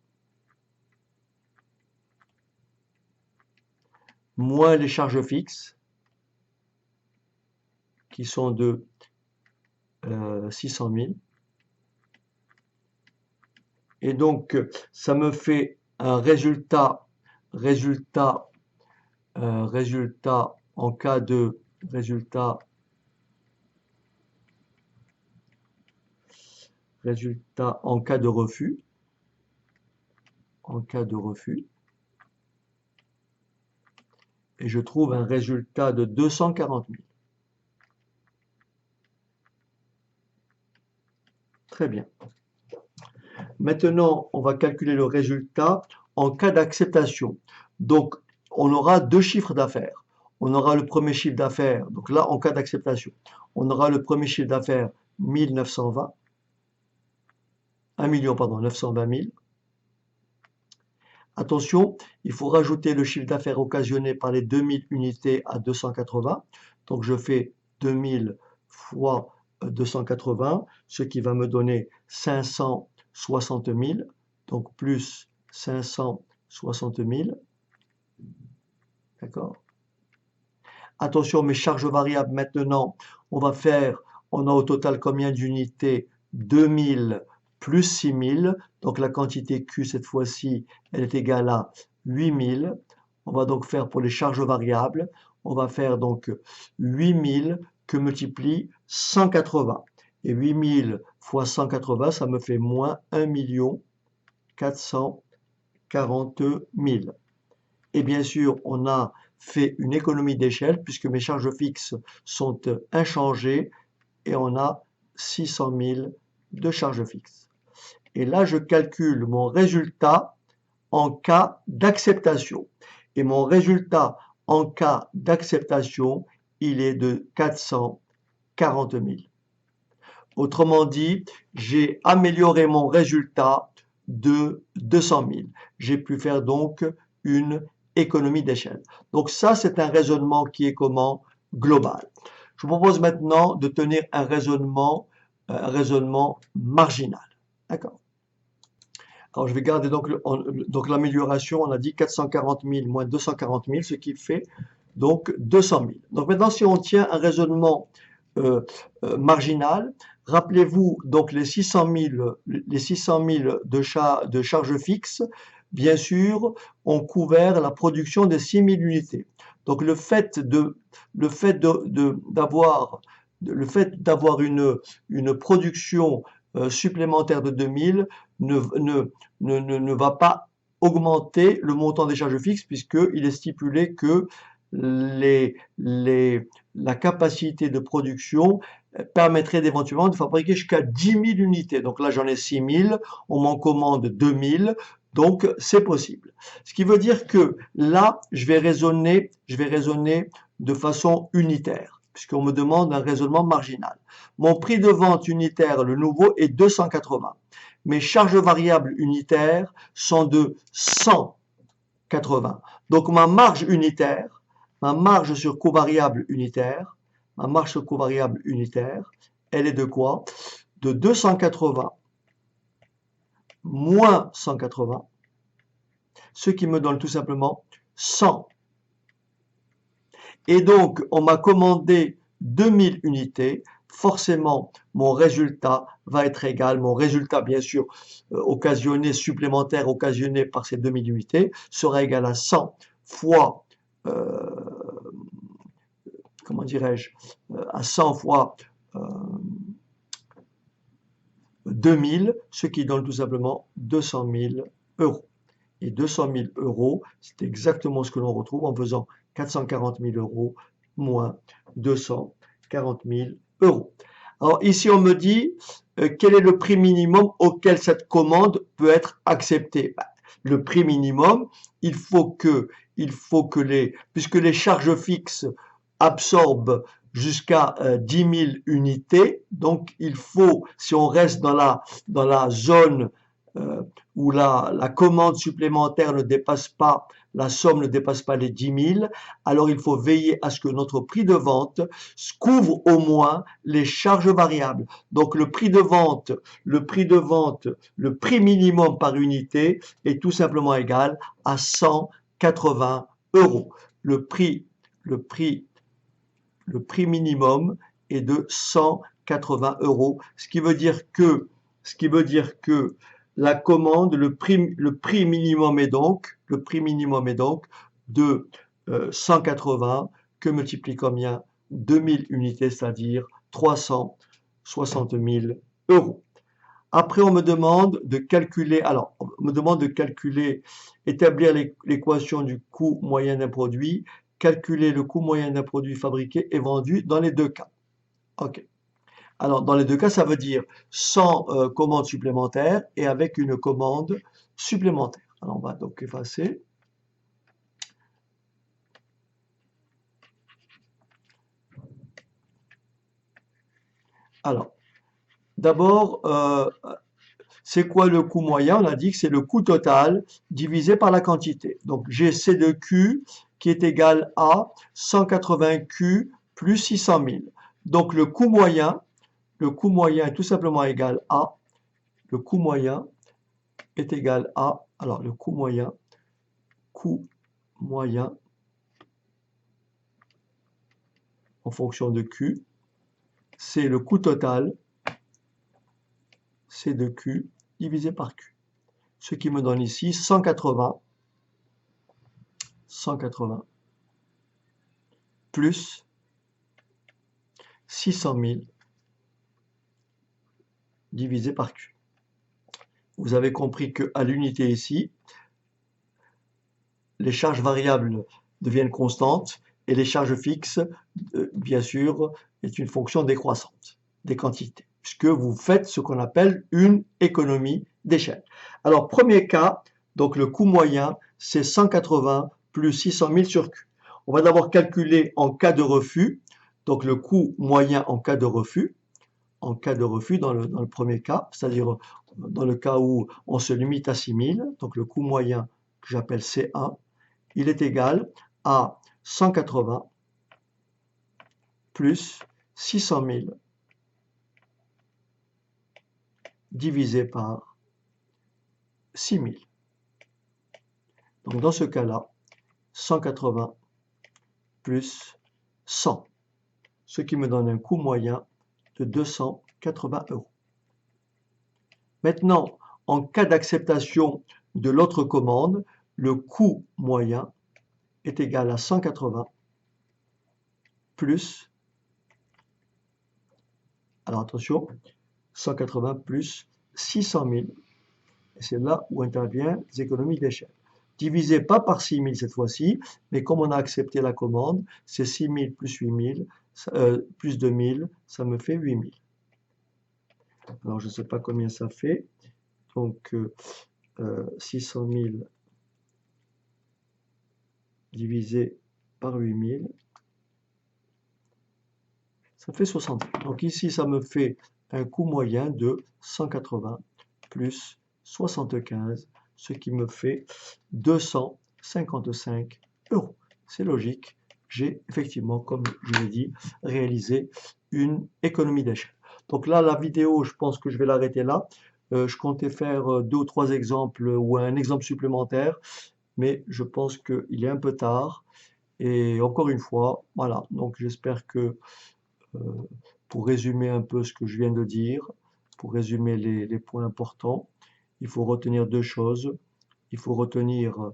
Moins les charges fixes, qui sont de 600 000. Et donc, ça me fait un résultat en cas de refus. En cas de refus. Et je trouve un résultat de 240 000. Très bien. Maintenant, on va calculer le résultat en cas d'acceptation. Donc, on aura deux chiffres d'affaires. On aura le premier chiffre d'affaires, donc là, en cas d'acceptation, on aura le premier chiffre d'affaires 1920, 1 million, pardon, 920 000. Attention, il faut rajouter le chiffre d'affaires occasionné par les 2000 unités à 280. Donc, je fais 2000 fois 280, ce qui va me donner 560 000. Donc, plus 560 000. D'accord? Attention, mes charges variables maintenant, on a au total combien d'unités? 2000 plus 6000. Donc, la quantité Q, cette fois-ci, elle est égale à 8000. On va donc faire pour les charges variables, on va faire donc 8000 que multiplie 180. Et 8000 fois 180, ça me fait moins 1 440 000. Et bien sûr, on a fait une économie d'échelle puisque mes charges fixes sont inchangées et on a 600 000 de charges fixes. Et là, je calcule mon résultat en cas d'acceptation. Et mon résultat en cas d'acceptation, il est de 440 000. Autrement dit, j'ai amélioré mon résultat de 200 000. J'ai pu faire donc une économie d'échelle. Donc ça, c'est un raisonnement qui est comment? Global. Je vous propose maintenant de tenir un raisonnement marginal. D'accord? Alors je vais garder donc l'amélioration, on a dit 440 000 moins 240 000, ce qui fait donc 200 000. Donc maintenant, si on tient un raisonnement marginal, rappelez-vous donc les 600 000 de charges fixes, bien sûr, ont couvert la production de 6000 unités. Donc le fait d'avoir une production supplémentaire de 2000 ne va pas augmenter le montant des charges fixes puisqu'il est stipulé que la capacité de production permettrait d'éventuellement de fabriquer jusqu'à 10 000 unités. Donc là, j'en ai 6 000, on m'en commande 2 000, donc c'est possible. Ce qui veut dire que là, je vais raisonner de façon unitaire, puisqu'on me demande un raisonnement marginal. Mon prix de vente unitaire, le nouveau, est 280. Mes charges variables unitaires sont de 180. Donc ma marge unitaire, ma marge sur coût variable unitaire, elle est de quoi? De 280 moins 180, ce qui me donne tout simplement 100. Et donc, on m'a commandé 2000 unités, forcément, mon résultat va être égal, mon résultat, bien sûr, supplémentaire occasionné par ces 2000 unités, sera égal à 100 fois, comment dirais-je, à 100 fois 2000, ce qui donne tout simplement 200 000 euros. Et 200 000 euros, c'est exactement ce que l'on retrouve en faisant 440 000 euros moins 240 000 euros. Alors ici, on me dit quel est le prix minimum auquel cette commande peut être acceptée. Le prix minimum, puisque les charges fixes absorbent jusqu'à 10 000 unités, donc il faut, si on reste dans la zone où la commande supplémentaire ne dépasse pas, la somme ne dépasse pas les 10 000, alors il faut veiller à ce que notre prix de vente couvre au moins les charges variables. Donc le prix de vente, le prix minimum par unité est tout simplement égal à 180 euros. Le prix minimum est de 180 euros, ce qui veut dire que la commande, le prix minimum est donc de 180 que multiplie combien? 2000 unités, c'est-à-dire 360 000 euros. Après, on me demande de calculer, établir l'équation du coût moyen d'un produit, calculer le coût moyen d'un produit fabriqué et vendu dans les deux cas. OK. Alors, dans les deux cas, ça veut dire sans commande supplémentaire et avec une commande supplémentaire. Alors, on va donc effacer. Alors, d'abord, c'est quoi le coût moyen? On a dit que c'est le coût total divisé par la quantité. Donc, j'ai C de Q qui est égal à 180 Q plus 600 000. Donc, le coût moyen est tout simplement égal à, alors le coût moyen en fonction de Q, c'est le coût total, C de Q divisé par Q. Ce qui me donne ici 180 plus 600 000 divisé par Q. Vous avez compris qu'à l'unité ici, les charges variables deviennent constantes et les charges fixes, bien sûr, est une fonction décroissante des quantités, puisque vous faites ce qu'on appelle une économie d'échelle. Alors, premier cas, donc le coût moyen, c'est 180 plus 600 000 sur Q. On va d'abord calculer en cas de refus, donc le coût moyen en cas de refus, dans le premier cas, c'est-à-dire dans le cas où on se limite à 6 000, donc le coût moyen que j'appelle C1, il est égal à 180 plus 600 000 divisé par 6 000. Donc dans ce cas-là, 180 plus 100, ce qui me donne un coût moyen de 280 euros. Maintenant, en cas d'acceptation de l'autre commande, le coût moyen est égal à 180 plus, alors attention, 180 plus 600 000 Et c'est là où interviennent les économies d'échelle. Divisé pas par 6000 cette fois-ci, mais comme on a accepté la commande, c'est 6000 plus 8000, plus 2000, ça me fait 8000. Alors je ne sais pas combien ça fait. Donc 600 000 divisé par 8000, ça fait 60. Donc ici, ça me fait un coût moyen de 180 plus 75, ce qui me fait 255 euros. C'est logique. J'ai effectivement, comme je l'ai dit, réalisé une économie d'échelle. Donc là, la vidéo, je pense que je vais l'arrêter là. Je comptais faire 2 ou 3 exemples ou un exemple supplémentaire, mais je pense qu'il est un peu tard. Et encore une fois, voilà. Donc j'espère que euh, pour résumer un peu ce que je viens de dire, pour résumer les points importants, il faut retenir 2 choses. Il faut retenir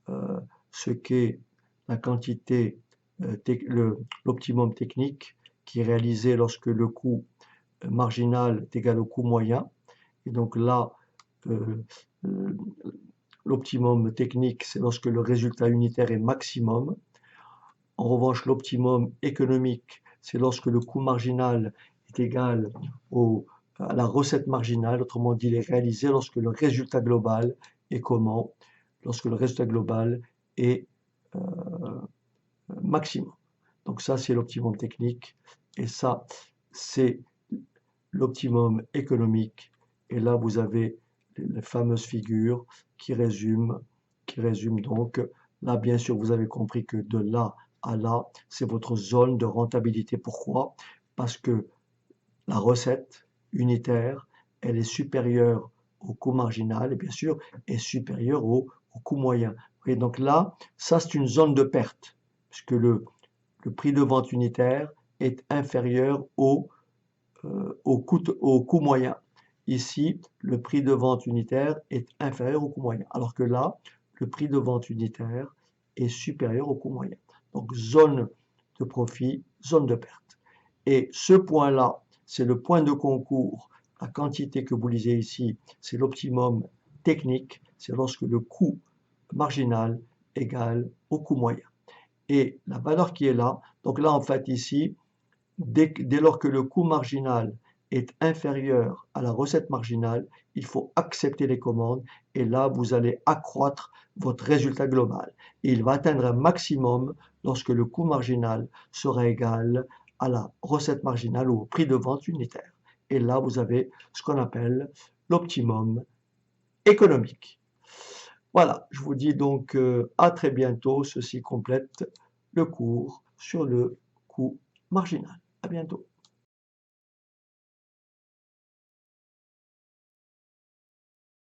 euh, ce qu'est la quantité, l'optimum technique qui est réalisé lorsque le coût marginal est égal au coût moyen. Et donc là, euh, euh, l'optimum technique, c'est lorsque le résultat unitaire est maximum. En revanche, l'optimum économique, c'est lorsque le coût marginal est égal à la recette marginale, autrement dit, il est réalisé lorsque le résultat global est comment? Lorsque le résultat global est euh, maximum. Donc ça, c'est l'optimum technique, et ça, c'est l'optimum économique. Et là, vous avez les fameuses figures qui résument donc. Là, bien sûr, vous avez compris que de là à là, c'est votre zone de rentabilité. Pourquoi? Parce que la recette unitaire, elle est supérieure au coût marginal et bien sûr est supérieure au coût moyen. Et donc là, ça c'est une zone de perte, puisque le prix de vente unitaire est inférieur au coût moyen. Ici, le prix de vente unitaire est inférieur au coût moyen, alors que là, le prix de vente unitaire est supérieur au coût moyen. Donc, zone de profit, zone de perte. Et ce point-là, c'est le point de concours. La quantité que vous lisez ici, c'est l'optimum technique, c'est lorsque le coût marginal égale au coût moyen. Et la valeur qui est là, donc là, en fait, ici, dès lors que le coût marginal est inférieur à la recette marginale, il faut accepter les commandes et là, vous allez accroître votre résultat global. Et il va atteindre un maximum lorsque le coût marginal sera égal à la recette marginale ou au prix de vente unitaire. Et là, vous avez ce qu'on appelle l'optimum économique. Voilà, je vous dis donc à très bientôt. Ceci complète le cours sur le coût marginal. À bientôt.